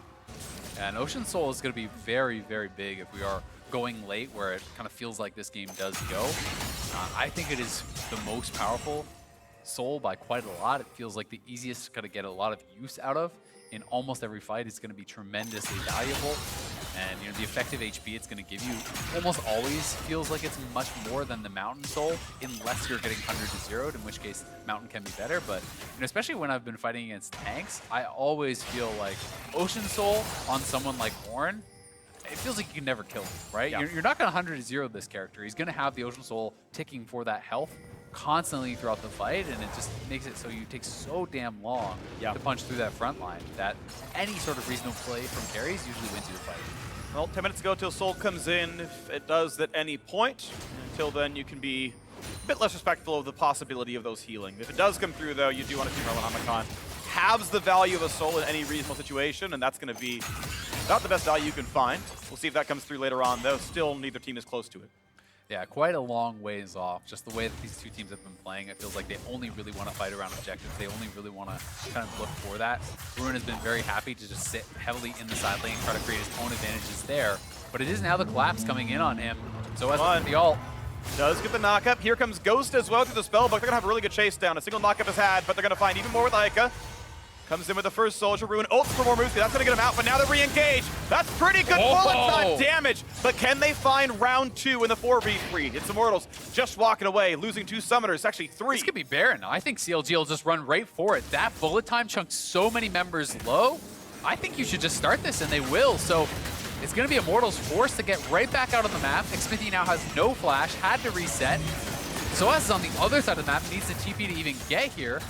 Yeah, and Ocean Soul is going to be very, very big if we are going late, where it kind of feels like this game does go. I think it is the most powerful soul by quite a lot. It feels like the easiest to kind of get a lot of use out of in almost every fight. It's going to be tremendously valuable. And you know, the effective HP it's going to give you almost always feels like it's much more than the Mountain Soul, unless you're getting 100 to 0'd, in which case Mountain can be better. But you know, especially when I've been fighting against tanks, I always feel like Ocean Soul on someone like Ornn, it feels like you can never kill him, right? Yeah. You're not going to 100 to 0 this character. He's going to have the Ocean Soul ticking for that health constantly throughout the fight, and it just makes it so you take so damn long to punch through that front line that any sort of reasonable play from carries usually wins you the fight. Well, 10 minutes ago till Soul comes in, if it does at any point. Until then, you can be a bit less respectful of the possibility of those healing. If it does come through, though, you do want to see Harlan halves the value of a Soul in any reasonable situation, and that's going to be about the best value you can find. We'll see if that comes through later on, though. Still, neither team is close to it. Yeah, quite a long ways off. Just the way that these two teams have been playing, it feels like they only really want to fight around objectives. They only really want to kind of look for that. Ruin has been very happy to just sit heavily in the side lane and try to create his own advantages there. But it is now the collapse coming in on him. So as the ult. Does get the knockup. Here comes Ghost as well through the spell book. They're going to have a really good chase down. A single knockup is had, but they're going to find even more with Eika. Comes in with the first Soldier. Ruin ults for more moves. That's going to get him out, but now they're re-engaged. That's pretty good bullet time damage. But can they find round 2 in the 4v3? It's Immortals just walking away, losing 2 summoners, actually 3. This could be Baron. I think CLG will just run right for it. That bullet time chunked so many members low. I think you should just start this, and they will. So it's going to be Immortals forced to get right back out on the map. Xmithie now has no flash, had to reset. sOAZ is on the other side of the map, needs the TP to even get here.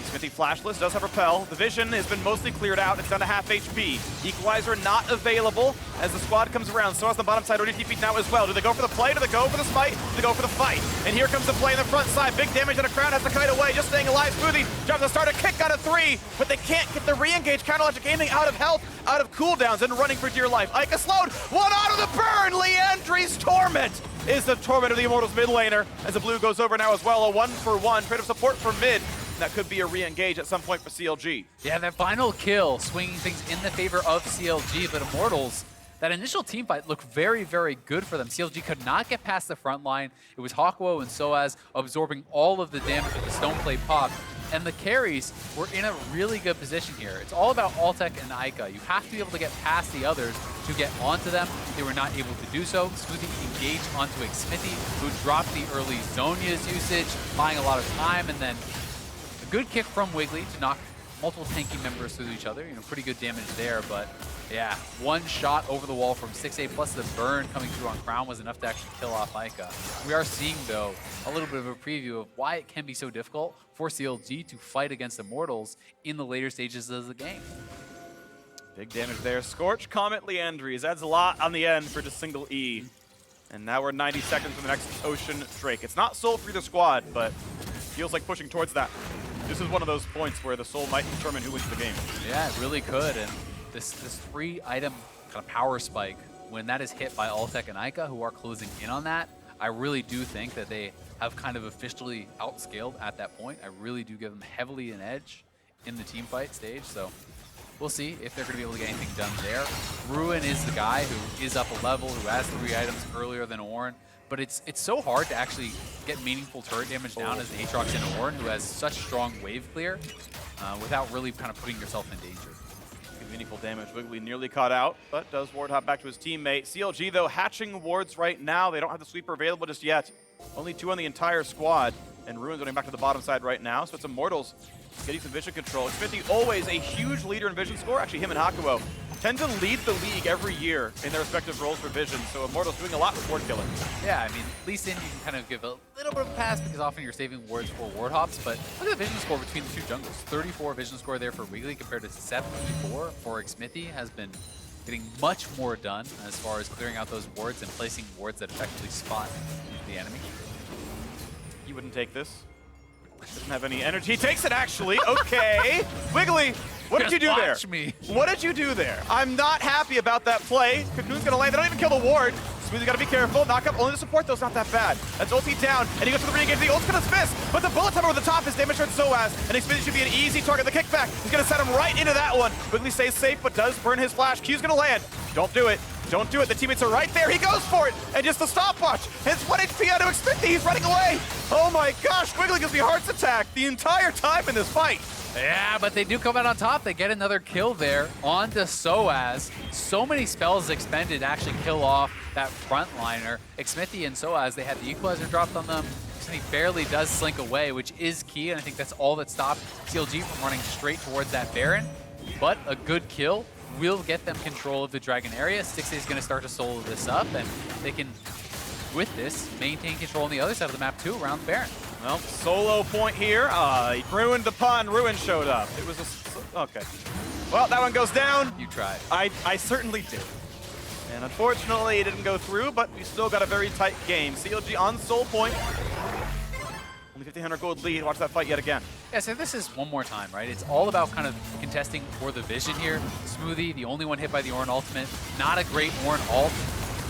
Xmithie flashless, does have repel. The vision has been mostly cleared out. It's down to half HP. Equalizer not available as the squad comes around. So as the bottom side already TP'd now as well. Do they go for the play? Do they go for the smite? Do they go for the fight? And here comes the play in the front side. Big damage and a crowd has to kite away. Just staying alive. Smoothie drops the starter kick out of 3, but they can't get the re-engage. Counterlogic aiming out of health, out of cooldowns, and running for dear life. Eika slowed. One out of the burn. Leandri's torment is the torment of the Immortals mid laner as the blue goes over now as well. A 1-for-1 trade of support for mid. That could be a re-engage at some point for CLG. Yeah, that final kill swinging things in the favor of CLG, but Immortals, that initial team fight looked very, very good for them. CLG could not get past the front line. It was Hakuho and sOAZ absorbing all of the damage with the Stoneplate pop, and the carries were in a really good position here. It's all about Altec and Eika. You have to be able to get past the others to get onto them. They were not able to do so. Smoothie engaged onto Xmithie, who dropped the early Zhonya's usage, buying a lot of time, and then a good kick from Wiggily to knock multiple tanky members through each other. You know, pretty good damage there, but yeah, one shot over the wall from Stixxay plus the burn coming through on Crown was enough to actually kill off Eika. We are seeing, though, a little bit of a preview of why it can be so difficult for CLG to fight against Immortals in the later stages of the game. Big damage there. Scorch, Comet, Leandries. Adds a lot on the end for just single E. And now we're 90 seconds from the next Ocean Drake. It's not soul for either squad, but feels like pushing towards that. This is one of those points where the soul might determine who wins the game. Yeah, it really could. And this 3-item kind of power spike, when that is hit by Altec and Eika, who are closing in on that, I really do think that they have kind of officially outscaled at that point. I really do give them heavily an edge in the team fight stage. So we'll see if they're going to be able to get anything done there. Ruin is the guy who is up a level, who has 3 items earlier than Ornn. But it's so hard to actually get meaningful turret damage down as Aatrox and Ornn, who has such strong wave clear, without really kind of putting yourself in danger. Good meaningful damage. Wiggily nearly caught out, but does ward hop back to his teammate. CLG, though, hatching wards right now. They don't have the sweeper available just yet. Only 2 on the entire squad, and Ruin's running back to the bottom side right now, so it's Immortals getting some vision control. Xmithie, always a huge leader in vision score. Actually, him and Hakuho tend to lead the league every year in their respective roles for vision, so Immortals doing a lot with ward killing. Yeah, I mean, at least then you can kind of give a little bit of a pass because often you're saving wards for ward hops, but look at the vision score between the 2 jungles. 34 vision score there for Wiggily compared to 74 for Xmithie. Has been getting much more done as far as clearing out those wards and placing wards that effectively spot the enemy. He wouldn't take this. Doesn't have any energy. He takes it, actually. Okay. Wiggily, what did you do there? Watch me. What did you do there? I'm not happy about that play. Cocoon's gonna land. They don't even kill the ward. Smoothie gotta be careful. Knock up only the support, though, is not that bad. That's ulti down, and he goes for the re-engage. The ult's gonna miss, but the bullet time over the top is damage towards sOAZ, and Xmithie should be an easy target. The kickback is gonna set him right into that one. Wiggily stays safe, but does burn his flash. Q's gonna land. Don't do it. Don't do it. The teammates are right there. He goes for it, and just the stopwatch. His 1 HP out of Xmithie. He's running away. Oh my gosh, Wiggily gives me hearts attack the entire time in this fight. Yeah, but they do come out on top. They get another kill there onto sOAZ. So many spells expended to actually kill off that frontliner. Xmithie and sOAZ, they had the equalizer dropped on them. Xmithie barely does slink away, which is key, and I think that's all that stopped CLG from running straight towards that Baron. But a good kill will get them control of the Dragon area. Stixxay is going to start to solo this up, and they can, with this, maintain control on the other side of the map too, around the Baron. Well, solo point here. He ruined the pun. Ruin showed up. It was a... Okay. Well, that one goes down. You tried. I certainly did. And unfortunately, it didn't go through, but we still got a very tight game. CLG on soul point. Only 1,500 gold lead. Watch that fight yet again. Yeah, so this is one more time, right? It's all about kind of contesting for the vision here. Smoothie, the only one hit by the Ornn ultimate. Not a great Ornn ult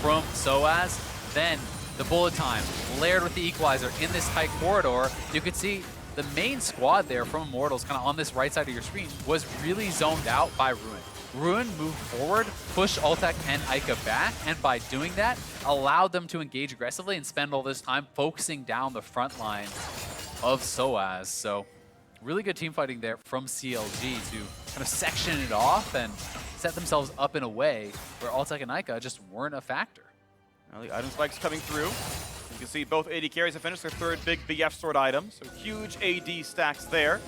from sOAZ. Then the bullet time, layered with the equalizer in this tight corridor. You could see the main squad there from Immortals, kind of on this right side of your screen, was really zoned out by Ruin. Ruin moved forward, pushed Altec and Eika back, and by doing that, allowed them to engage aggressively and spend all this time focusing down the front line of sOAZ. So really good team fighting there from CLG to kind of section it off and set themselves up in a way where Altec and Eika just weren't a factor. Well, the item spikes coming through. You can see both AD carries have finished their third big BF sword item, so huge AD stacks there.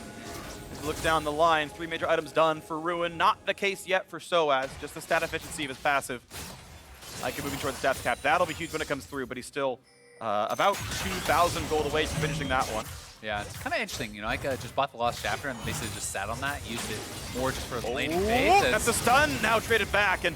As we look down the line, 3 major items done for Ruin. Not the case yet for sOAZ, just the stat efficiency of his passive. Eika moving towards stats cap. That'll be huge when it comes through, but he's still about 2,000 gold away from finishing that one. Yeah, it's kind of interesting. You know, Eika just bought the Lost Chapter and basically just sat on that, used it more just for the laning phase. That's a stun, now traded back, and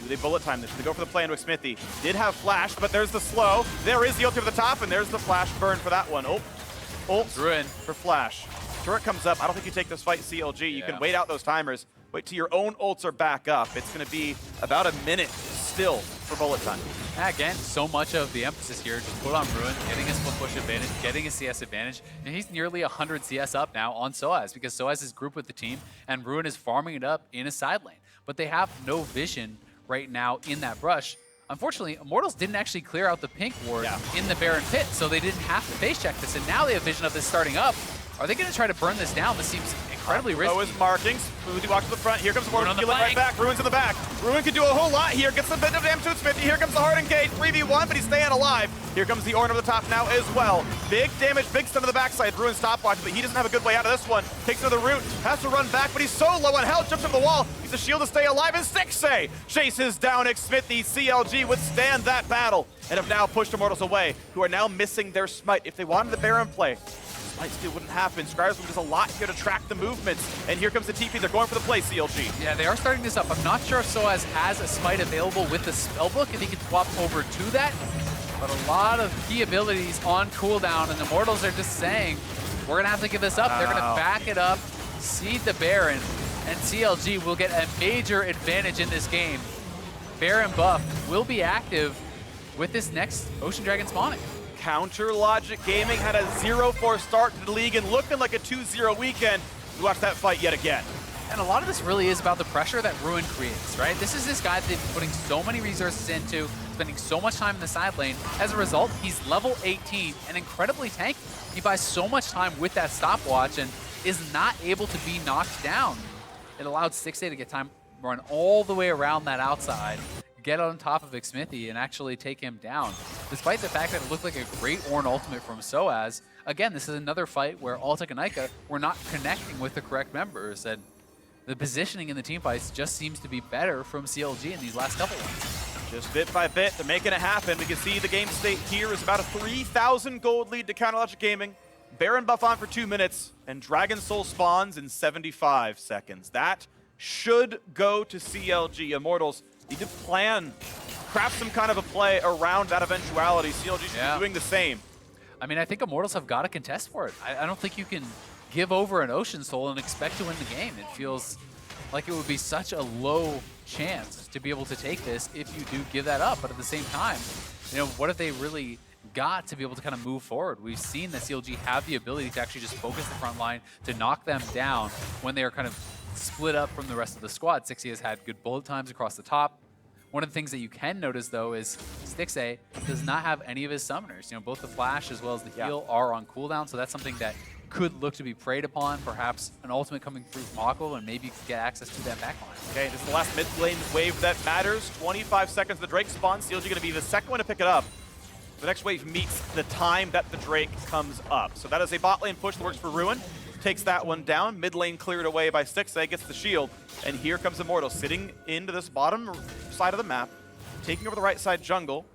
they bullet time this. They go for the play into Xmithie. Did have flash, but there's the slow. There is the ult over the top, and there's the flash burn for that one. Ult Ruin for flash. Turret comes up. I don't think you take this fight, CLG. You can wait out those timers. Wait till your own ults are back up. It's going to be about a minute still for bullet time. Again, so much of the emphasis here, just put on Ruin, getting his full push advantage, getting a CS advantage, and he's nearly 100 CS up now on sOAZ because sOAZ is grouped with the team, and Ruin is farming it up in a side lane. But they have no vision right now in that brush. Unfortunately, Immortals didn't actually clear out the pink ward in the Baron pit, so they didn't have to face check this, and now they have vision of this starting up. Are they going to try to burn this down? This seems incredibly risky. Oh, is marking. Smoothie walks to the front. Here comes Ornn. on the Right back. Ruin's in the back. Ruin can do a whole lot here. Gets some bit of damage to Xmithie. Here comes the hard engage. 3v1, but he's staying alive. Here comes the Ornn over the top now as well. Big damage, big stun to the backside. Ruin stopwatch, but he doesn't have a good way out of this one. Takes another route. Has to run back, but he's so low on health. Jumps over the wall. He's a shield to stay alive. And Stixxay chases down Xmithie. CLG withstand that battle and have now pushed Immortals away, who are now missing their smite. If they wanted the Baron play, Smite steal wouldn't happen. Scribes does a lot here to track the movements. And here comes the TP. They're going for the play, CLG. Yeah, they are starting this up. I'm not sure if sOAZ has a Smite available with the spellbook, if he can swap over to that. But a lot of key abilities on cooldown, and the Immortals are just saying, we're going to have to give this up. They're going to back it up, seed the Baron, and CLG will get a major advantage in this game. Baron buff will be active with this next Ocean Dragon spawning. Counter Logic Gaming had a 0-4 start to the league and looking like a 2-0 weekend. We watch that fight yet again. And a lot of this really is about the pressure that Ruin creates, right? This is this guy that they've been putting so many resources into, spending so much time in the side lane. As a result, he's level 18 and incredibly tanky. He buys so much time with that stopwatch and is not able to be knocked down. It allowed Stixxay to get time, run all the way around that outside, get on top of Xmithie and actually take him down. Despite the fact that it looked like a great Ornn ultimate from sOAZ, again, this is another fight where Altec and Eika were not connecting with the correct members, and the positioning in the team fights just seems to be better from CLG in these last couple ones. Just bit by bit, they're making it happen. We can see the game state here is about a 3,000 gold lead to Counter Logic Gaming. Baron buff on for 2 minutes, and Dragon Soul spawns in 75 seconds. That should go to CLG. Immortals need to plan, craft some kind of a play around that eventuality. CLG should be doing the same. I mean, I think Immortals have got to contest for it. I don't think you can give over an Ocean Soul and expect to win the game. It feels like it would be such a low chance to be able to take this if you do give that up. But at the same time, you know, what have they really got to be able to kind of move forward? We've seen that CLG have the ability to actually just focus the front line, to knock them down when they are kind of split up from the rest of the squad. Stixxay has had good bullet times across the top. One of the things that you can notice, though, is Stixxay does not have any of his summoners. You know, both the flash as well as the heal are on cooldown, so that's something that could look to be preyed upon. Perhaps an ultimate coming through from Hakuho, and maybe you could get access to that backline. Okay, this is the last mid lane wave that matters. 25 seconds, the Drake spawns. CLG going to be the second one to pick it up. The next wave meets the time that the Drake comes up. So that is a bot lane push that works for Ruin. Takes that one down. Mid lane cleared away by Stixxay, gets the shield. And here comes Immortals sitting into this bottom side of the map, taking over the right side jungle.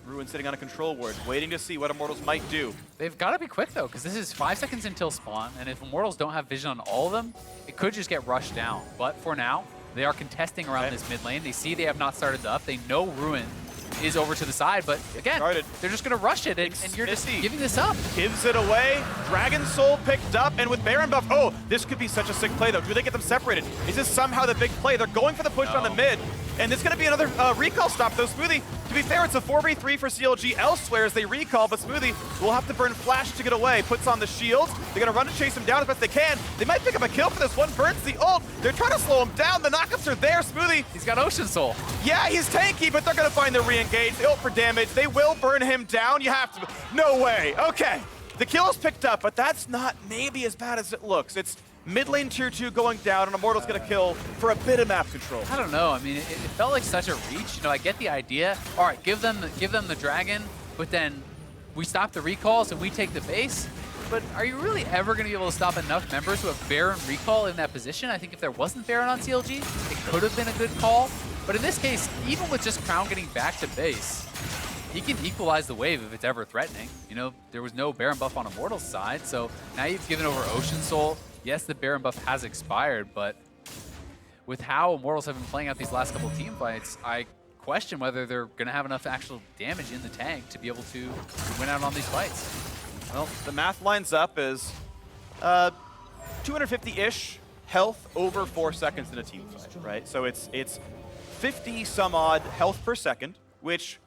Ruin sitting on a control ward, waiting to see what Immortals might do. They've got to be quick, though, because this is 5 seconds until spawn, and if Immortals don't have vision on all of them, it could just get rushed down. But for now, they are contesting around this mid lane. They see they have not started the up. They know Ruin is over to the side, but again, they're just going to rush it, and you're just giving this up. Gives it away. Dragon Soul picked up, and with Baron buff, oh, this could be such a sick play, though. Do they get them separated? Is this somehow the big play? They're going for the push on the mid, and it's going to be another recall stop, though. Smoothie, to be fair, it's a 4v3 for CLG elsewhere as they recall, but Smoothie will have to burn Flash to get away. Puts on the shield. They're going to run to chase him down as best they can. They might pick up a kill for this one. Burns the ult. They're trying to slow him down. The knockups are there. Smoothie. He's got Ocean Soul. Yeah, he's tanky, but they're going to find the re-engage. They ult for damage. They will burn him down. You have to. No way. Okay. The kill is picked up, but that's not maybe as bad as it looks. It's mid lane tier 2 going down, and Immortal's going to kill for a bit of map control. I don't know. I mean, it felt like such a reach. You know, I get the idea. All right, give them the dragon, but then we stop the recalls and we take the base. But are you really ever going to be able to stop enough members who have Baron recall in that position? I think if there wasn't Baron on CLG, it could have been a good call. But in this case, even with just Crown getting back to base, he can equalize the wave if it's ever threatening. You know, there was no Baron buff on Immortal's side, so now you've given over Ocean Soul. Yes, the Baron buff has expired, but with how Immortals have been playing out these last couple of team fights, I question whether they're going to have enough actual damage in the tank to be able to win out on these fights. Well, the math lines up as 250-ish health over 4 seconds in a team fight, right? So it's 50 some odd health per second, which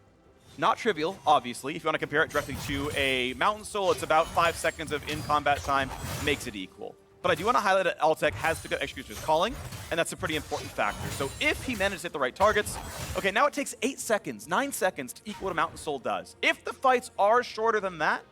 not trivial, obviously. If you want to compare it directly to a Mountain Soul, it's about 5 seconds of in-combat time, makes it equal. But I do want to highlight that Altec has picked up Executioner's Calling, and that's a pretty important factor. So if he manages to hit the right targets, okay, now it takes 8 seconds, 9 seconds to equal what a Mountain Soul does. If the fights are shorter than that,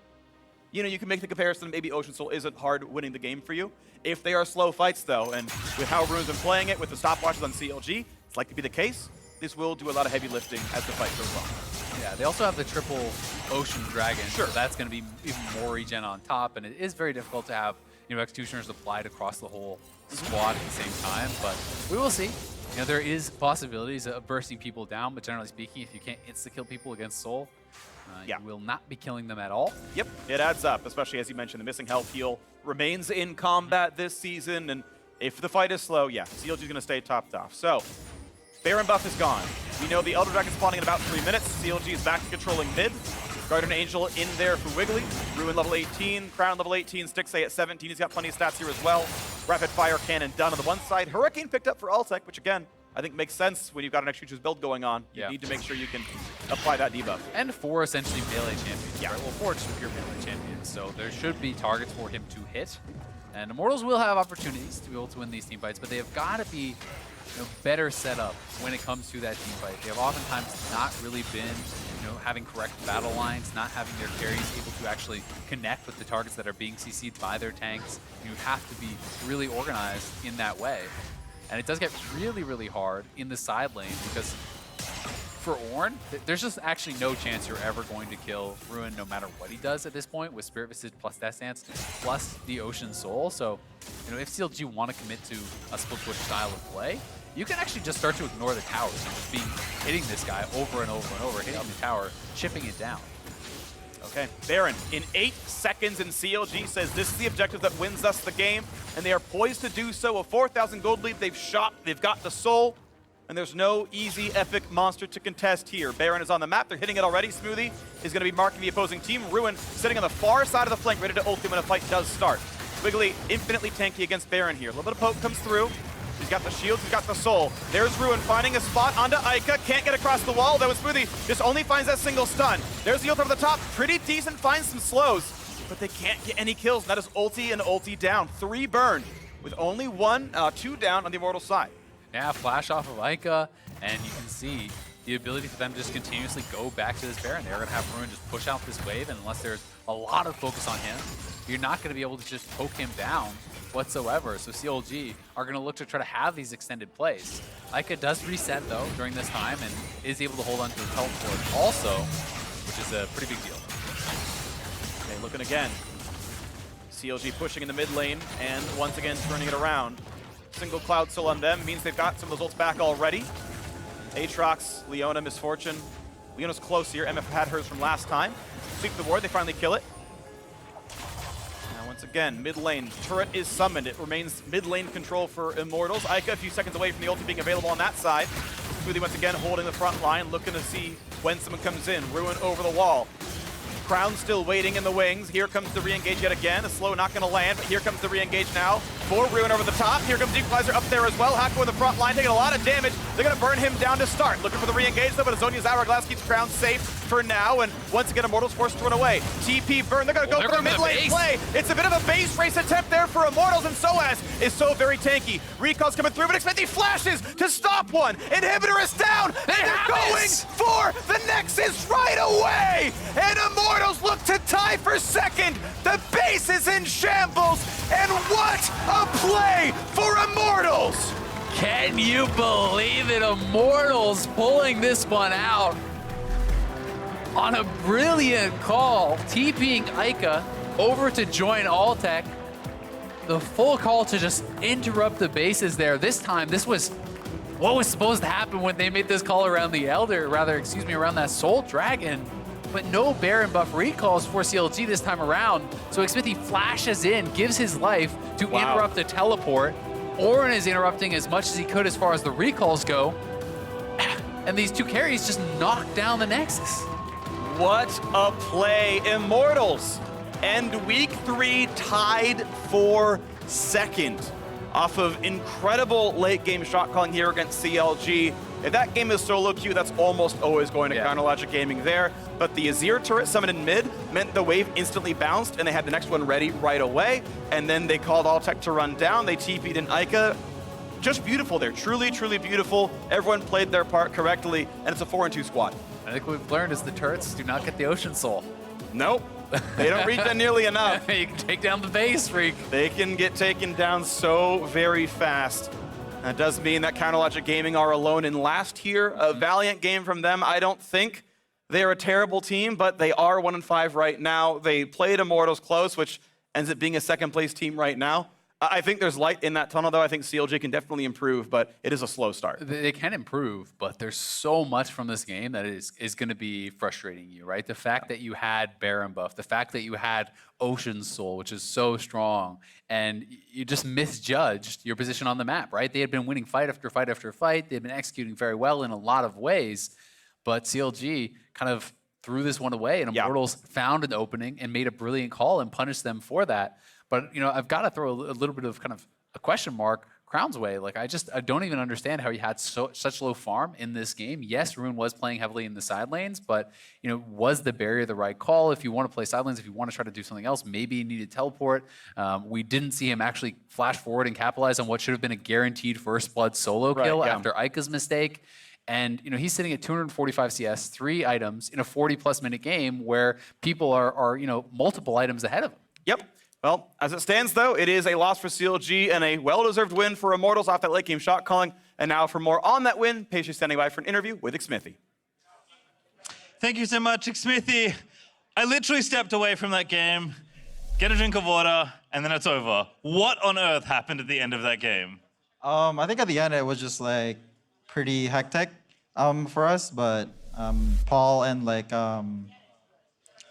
you know, you can make the comparison, maybe Ocean Soul isn't hard winning the game for you. If they are slow fights, though, and with how Rune's been playing it, with the stopwatches on CLG, it's likely to be the case. This will do a lot of heavy lifting as the fight goes on. Yeah, they also have the triple Ocean Dragon, Sure. so that's going to be even more regen on top, and it is very difficult to have, you know, Executioners applied across the whole squad at the same time, but we will see. You know, there is possibilities of bursting people down, but generally speaking, if you can't insta-kill people against Soul, you will not be killing them at all. Yep, it adds up, especially as you mentioned, the missing health heal remains in combat this season, and if the fight is slow, yeah, CLG is going to stay topped off. So, Baron buff is gone. We know the Elder Dragon spawning in about 3 minutes. CLG is back to controlling mid. Guardian Angel in there for Wiggily. Ruin level 18, Crown level 18, Stixxay at 17. He's got plenty of stats here as well. Rapid Fire Cannon done on the one side. Hurricane picked up for Altec, which again, I think makes sense when you've got an Executioner's build going on. You need to make sure you can apply that debuff. And 4 essentially melee champions. Yeah. Right? Well, 4 just pure melee champions, so there should be targets for him to hit. And Immortals will have opportunities to be able to win these team fights, but they have got to be, you know, better set up when it comes to that team fight. They have oftentimes not really been, you know, having correct battle lines, not having their carries able to actually connect with the targets that are being CC'd by their tanks. You have to be really organized in that way. And it does get really, really hard in the side lane because for Ornn, there's just actually no chance you're ever going to kill Ruin no matter what he does at this point with Spirit Visage plus Death Dance plus the Ocean Soul. So, you know, if CLG want to commit to a split push style of play, you can actually just start to ignore the towers and just be hitting this guy over and over and over, hitting the tower, chipping it down. Okay, Baron in 8 seconds, and CLG says this is the objective that wins us the game, and they are poised to do so. A 4,000 gold lead they've shot, they've got the soul. and there's no easy epic monster to contest here. Baron is on the map, they're hitting it already. Smoothie is going to be marking the opposing team. Ruin sitting on the far side of the flank, ready to ult him when a fight does start. Wiggily infinitely tanky against Baron here. A little bit of poke comes through. He's got the shields, he's got the soul. There's Ruin finding a spot onto Eika. Can't get across the wall, though Smoothie just only finds that single stun. There's the ult over the top, pretty decent, finds some slows, but they can't get any kills. That is ulti and ulti down. 3 burned, with only 2 down on the Immortals side. Yeah, flash off of Eika, and you can see the ability for them to just continuously go back to this Baron. They're going to have Ruin just push out this wave, and unless there's a lot of focus on him, you're not going to be able to just poke him down whatsoever. So CLG are going to look to try to have these extended plays. Eika does reset, though, during this time, and is able to hold on to the teleport also, which is a pretty big deal. Okay, looking again. CLG pushing in the mid lane, and once again turning it around. Single Cloud Soul on them means they've got some of those ults back already. Aatrox, Leona, Misfortune. Leona's close here. MF had hers from last time. Sweep the ward, they finally kill it. Now once again, mid lane, turret is summoned. It remains mid lane control for Immortals. Eika a few seconds away from the ulti being available on that side. Smoothie once again holding the front line, looking to see when someone comes in. Ruin over the wall. Crown still waiting in the wings. Here comes the re-engage yet again. A slow not going to land, but here comes the re-engage now. For Ruin over the top. Here comes Equalizer up there as well. Hakuho in the front line taking a lot of damage. They're going to burn him down to start. Looking for the re-engage though, but Azonia's Hourglass keeps Crown safe for now. And once again, Immortals forced to run away. TP burn. They're going to go for the mid lane play. It's a bit of a base race attempt there for Immortals, and sOAZ is so very tanky. Recall's coming through, but Xmithie flashes to stop one. Inhibitor is down. They're going for the Nexus right away. And Immortals look to tie for second. The base is in shambles. And what a play for Immortals! Can you believe it? Immortals pulling this one out on a brilliant call, TPing Eika over to join Altec. The full call to just interrupt the bases there. This time, this was what was supposed to happen when they made this call around the Elder, around that Soul Dragon. But no Baron buff recalls for CLG this time around. So Xmithie flashes in, gives his life to interrupt the teleport. Ornn is interrupting as much as he could as far as the recalls go. And these 2 carries just knock down the Nexus. What a play. Immortals end week 3 tied for second off of incredible late game shot calling here against CLG. If that game is solo queue, that's almost always going to Counter Logic Gaming there. But the Azir turret summoned in mid meant the wave instantly bounced and they had the next one ready right away. And then they called Altec to run down. They TP'd in Eika. Just beautiful there. Truly, truly beautiful. Everyone played their part correctly, and it's a 4-2 squad. I think what we've learned is the turrets do not get the Ocean Soul. Nope. They don't reach that nearly enough. You can take down the base, Freak. They can get taken down so very fast. That does mean that Counter Logic Gaming are alone in last here. A valiant game from them. I don't think they're a terrible team, but they are 1-5 right now. They played Immortals close, which ends up being a second place team right now. I think there's light in that tunnel, though. I think CLG can definitely improve, but it is a slow start. They can improve, but there's so much from this game that is going to be frustrating you, right? The fact that you had Baron buff, the fact that you had Ocean Soul, which is so strong, and you just misjudged your position on the map, right? They had been winning fight after fight after fight. They had been executing very well in a lot of ways, but CLG kind of threw this one away, and Immortals found an opening and made a brilliant call and punished them for that. But, you know, I've got to throw a little bit of kind of a question mark Crown's way. Like, I don't even understand how he had such low farm in this game. Yes, Ruin was playing heavily in the side lanes, but, you know, was the barrier the right call? If you want to play side lanes, if you want to try to do something else, maybe you need to teleport. We didn't see him actually flash forward and capitalize on what should have been a guaranteed first blood solo kill after Eika's mistake. And, you know, he's sitting at 245 CS, 3 items in a 40-plus minute game where people are, you know, multiple items ahead of him. Yep. Well, as it stands, though, it is a loss for CLG and a well-deserved win for Immortals off that late game shot calling. And now for more on that win, patiently standing by for an interview with Xmithie. Thank you so much, Xmithie. I literally stepped away from that game, get a drink of water, and then it's over. What on earth happened at the end of that game? I think at the end it was just like pretty hectic for us, but Paul and like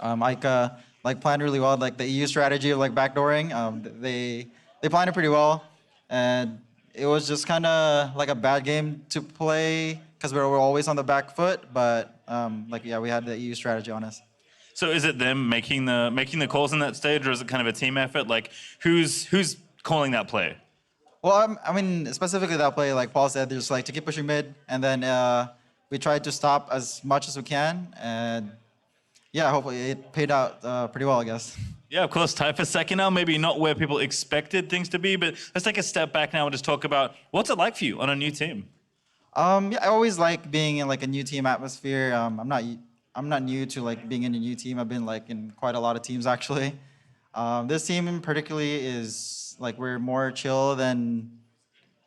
Eika like planned really well. Like the EU strategy of like backdooring, they planned it pretty well, and it was just kind of like a bad game to play because we were always on the back foot. But like yeah, we had the EU strategy on us. So is it them making the calls in that stage, or is it kind of a team effort? Like who's calling that play? Well, I mean, specifically that play, like Paul said, there's like to keep pushing mid, and then we tried to stop as much as we can, and yeah, hopefully it paid out pretty well, I guess. Yeah, of course, tied for second now, maybe not where people expected things to be, but let's take a step back now and just talk about what's it like for you on a new team? Yeah, I always like being in like a new team atmosphere. I'm not new to like being in a new team. I've been like in quite a lot of teams actually. This team particularly is like we're more chill than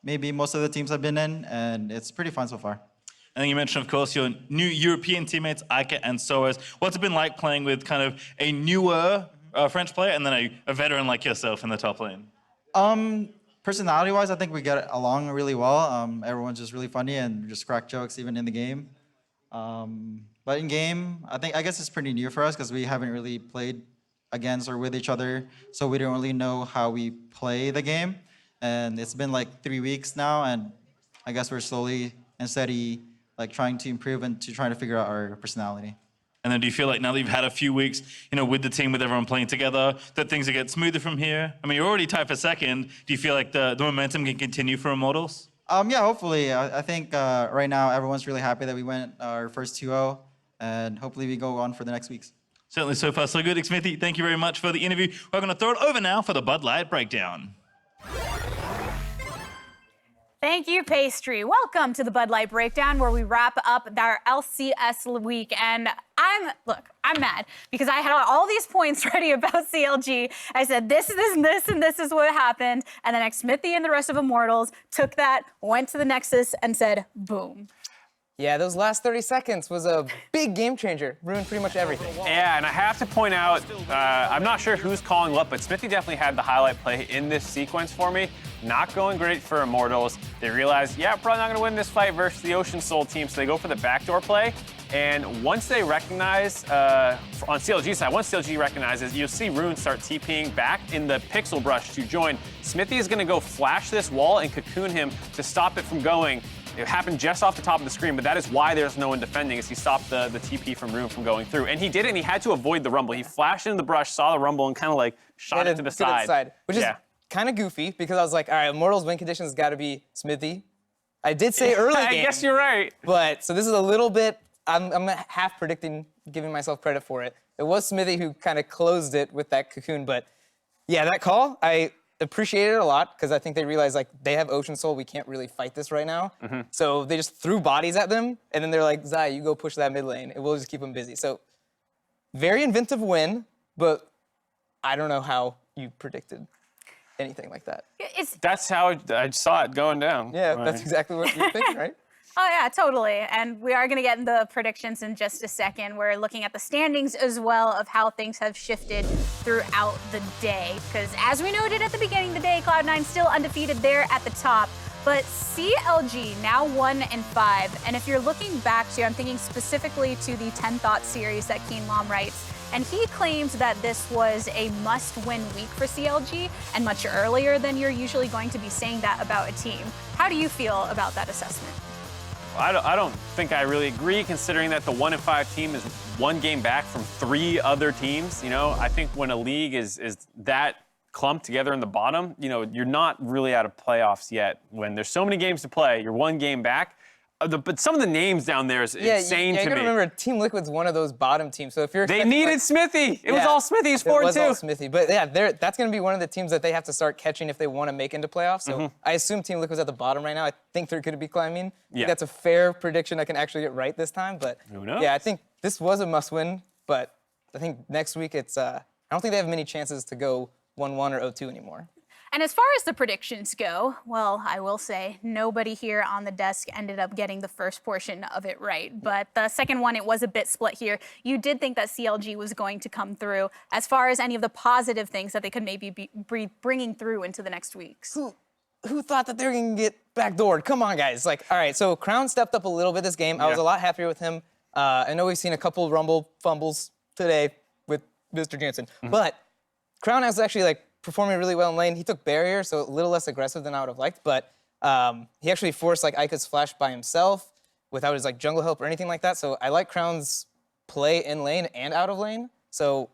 maybe most of the teams I've been in, and it's pretty fun so far. And then you mentioned, of course, your new European teammates, Eika and sOAZ. What's it been like playing with kind of a newer French player and then a veteran like yourself in the top lane? Personality-wise, I think we get along really well. Everyone's just really funny and just crack jokes even in the game. But in game, I guess it's pretty new for us because we haven't really played against or with each other, so we don't really know how we play the game. And it's been like 3 weeks now, and I guess we're slowly and steady like trying to improve and to trying to figure out our personality. And then do you feel like now that you've had a few weeks, with the team, with everyone playing together, that things will get smoother from here? I mean, you're already tied for second. Do you feel like the momentum can continue for Immortals? Yeah, hopefully. I think right now everyone's really happy that we went our first 2-0, and hopefully we go on for the next weeks. Certainly so far so good. Xmithie, thank you very much for the interview. We're going to throw it over now for the Bud Light Breakdown. Thank you, Pastry. Welcome to the Bud Light Breakdown, where we wrap up our LCS week. And I'm mad because I had all these points ready about CLG. I said this, and this is what happened. And then Xmithie and the rest of Immortals took that, went to the Nexus, and said, boom. Yeah, those last 30 seconds was a big game changer. Ruined pretty much everything. Yeah, and I have to point out, I'm not sure who's calling what, but Smoothie definitely had the highlight play in this sequence for me. Not going great for Immortals. They realized, yeah, probably not going to win this fight versus the Ocean Soul team, so they go for the backdoor play. And once they recognize, on CLG side, once CLG recognizes, you'll see Rune start TPing back in the Pixel Brush to join. Smoothie is going to go flash this wall and cocoon him to stop it from going. It happened just off the top of the screen, but that is why there's no one defending, is he stopped the TP from Rune from going through. And he did it, and he had to avoid the Rumble. He flashed into the brush, saw the Rumble, and kind of like shot it to the side. Which is kind of goofy, because I was like, all right, Immortals win conditions got to be Smoothie. I did say early game. I guess you're right. But, so this is a little bit, I'm half predicting, giving myself credit for it. It was Smoothie who kind of closed it with that cocoon, but yeah, that call, I appreciate it a lot, because I think they realized like they have Ocean Soul, we can't really fight this right now. So they just threw bodies at them, and then they're like, Xayah, you go push that mid lane, and we'll just keep them busy. So very inventive win, but I don't know how you predicted anything like that. That's how I saw it going down. Yeah, that's exactly what you're thinking, right? Oh, yeah, totally. And we are going to get into the predictions in just a second. We're looking at the standings as well of how things have shifted throughout the day. Because as we noted at the beginning of the day, Cloud9 still undefeated there at the top. But CLG now 1-5. And if you're looking back to, I'm thinking specifically to the 10 Thoughts series that Keen Lom writes. And he claims that this was a must-win week for CLG, and much earlier than you're usually going to be saying that about a team. How do you feel about that assessment? I don't think I really agree, considering that the 1-5 team is one game back from 3 other teams. I think when a league is that clumped together in the bottom, you're not really out of playoffs yet. When there's so many games to play, you're one game back. But some of the names down there is insane to me. You gotta remember, Team Liquid's one of those bottom teams. So if you're they needed Xmithie. It was all Xmithie. He's 4-2. It was all Xmithie. But yeah, that's gonna be one of the teams that they have to start catching if they want to make into playoffs. So I assume Team Liquid's at the bottom right now. I think they're gonna be climbing. I think that's a fair prediction I can actually get right this time. But who knows? Yeah, I think this was a must-win. But I think next week I don't think they have many chances to go 1-1 or 0-2 anymore. And as far as the predictions go, well, I will say nobody here on the desk ended up getting the first portion of it right. But the second one, it was a bit split here. You did think that CLG was going to come through. As far as any of the positive things that they could maybe be bringing through into the next weeks. Who thought that they were going to get backdoored? Come on, guys. All right, so Crown stepped up a little bit this game. I was a lot happier with him. I know we've seen a couple Rumble fumbles today with Mr. Jansen. But Crown has actually, performing really well in lane. He took barrier, so a little less aggressive than I would have liked, but He actually forced like Eika's flash by himself without his like jungle help or anything like that. So I like Crown's play in lane and out of lane. So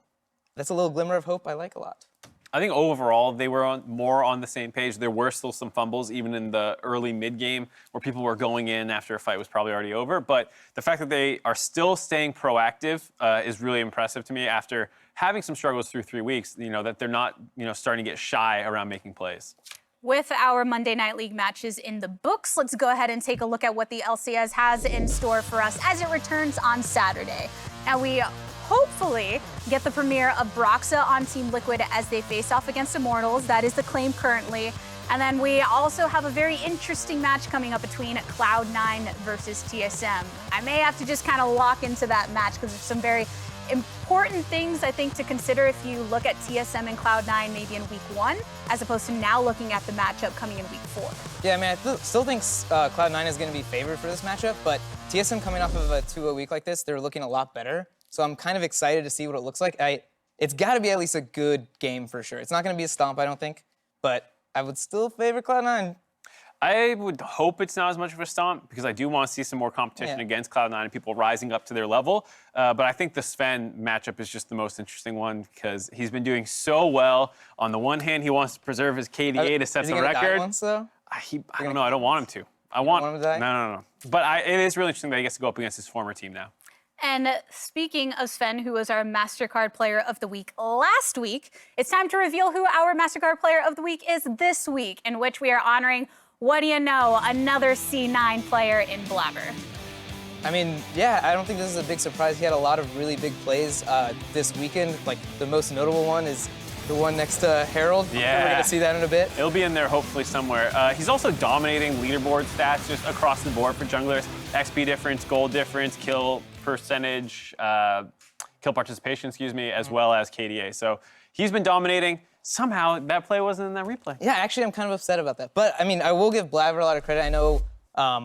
that's a little glimmer of hope I like a lot. I think overall they were more on the same page. There were still some fumbles even in the early mid game where people were going in after a fight was probably already over. But the fact that they are still staying proactive is really impressive to me after having some struggles through 3 weeks, that they're not, starting to get shy around making plays. With our Monday Night League matches in the books, let's go ahead and take a look at what the LCS has in store for us as it returns on Saturday. Now we hopefully get the premiere of Broxah on Team Liquid as they face off against Immortals. That is the claim currently. And then we also have a very interesting match coming up between Cloud9 versus TSM. I may have to just kind of lock into that match because there's some very important things I think to consider if you look at TSM and Cloud9 maybe in week 1, as opposed to now looking at the matchup coming in week 4. Yeah, I mean, I still think Cloud9 is going to be favored for this matchup, but TSM coming off of a 2-0 week like this, they're looking a lot better. So I'm kind of excited to see what it looks like. It's got to be at least a good game for sure. It's not going to be a stomp, I don't think, but I would still favor Cloud9. I would hope it's not as much of a stomp because I do want to see some more competition against Cloud9 and people rising up to their level. But I think the Sven matchup is just the most interesting one because he's been doing so well. On the one hand, he wants to preserve his KDA to set the record. Die once, though? I don't know. I don't want him to. I want him to die? No. But it is really interesting that he gets to go up against his former team now. And speaking of Sven, who was our MasterCard Player of the Week last week, it's time to reveal who our MasterCard Player of the Week is this week, in which we are honoring, what do you know, another C9 player in Blabber. I mean, yeah, I don't think this is a big surprise. He had a lot of really big plays this weekend. Like, the most notable one is the one next to Herald. Yeah. We're going to see that in a bit. It'll be in there hopefully somewhere. He's also dominating leaderboard stats just across the board for junglers. XP difference, gold difference, kill percentage, kill participation, as well as KDA. So he's been dominating. Somehow that play wasn't in that replay. Yeah, actually, I'm kind of upset about that. But, I mean, I will give Blabber a lot of credit. I know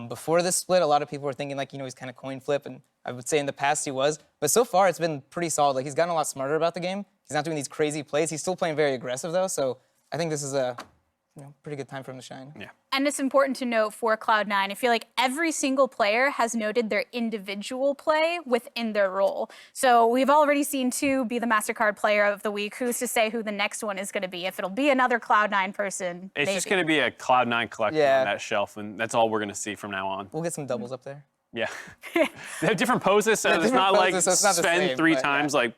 before this split, a lot of people were thinking, like, he's kind of coin flip, and I would say in the past he was. But so far, it's been pretty solid. Like, he's gotten a lot smarter about the game. He's not doing these crazy plays. He's still playing very aggressive, though, so I think this is a pretty good time for him to shine. Yeah. And it's important to note for Cloud9, I feel like every single player has noted their individual play within their role. So we've already seen 2 be the MasterCard Player of the Week. Who's to say who the next one is going to be? If it'll be another Cloud9 person, It's maybe. just going to be a Cloud9 collector on that shelf, and that's all we're going to see from now on. We'll get some doubles up there. Yeah. They have different poses, so it's not like so it's not the Sven same, 3 but times. Like,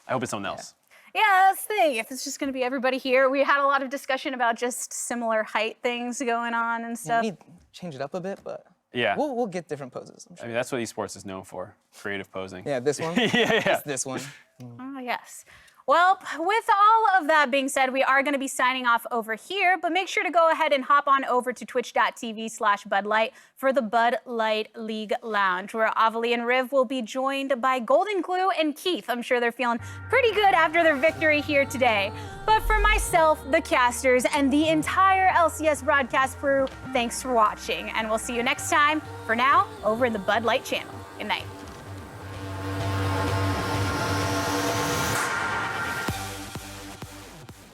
I hope it's someone else. Yeah, that's the thing. If it's just going to be everybody here, we had a lot of discussion about just similar height things going on and stuff. We need to change it up a bit, but Yeah. we'll get different poses, I'm sure. I mean, that's what esports is known for, creative posing. Yeah, this one? yeah. It's this one. Oh, yes. Well, with all of that being said, we are going to be signing off over here, but make sure to go ahead and hop on over to twitch.tv/BudLight for the Bud Light League Lounge, where Avali and Riv will be joined by Golden Glue and Keith. I'm sure they're feeling pretty good after their victory here today. But for myself, the casters, and the entire LCS broadcast crew, thanks for watching, and we'll see you next time. For now, over in the Bud Light channel. Good night.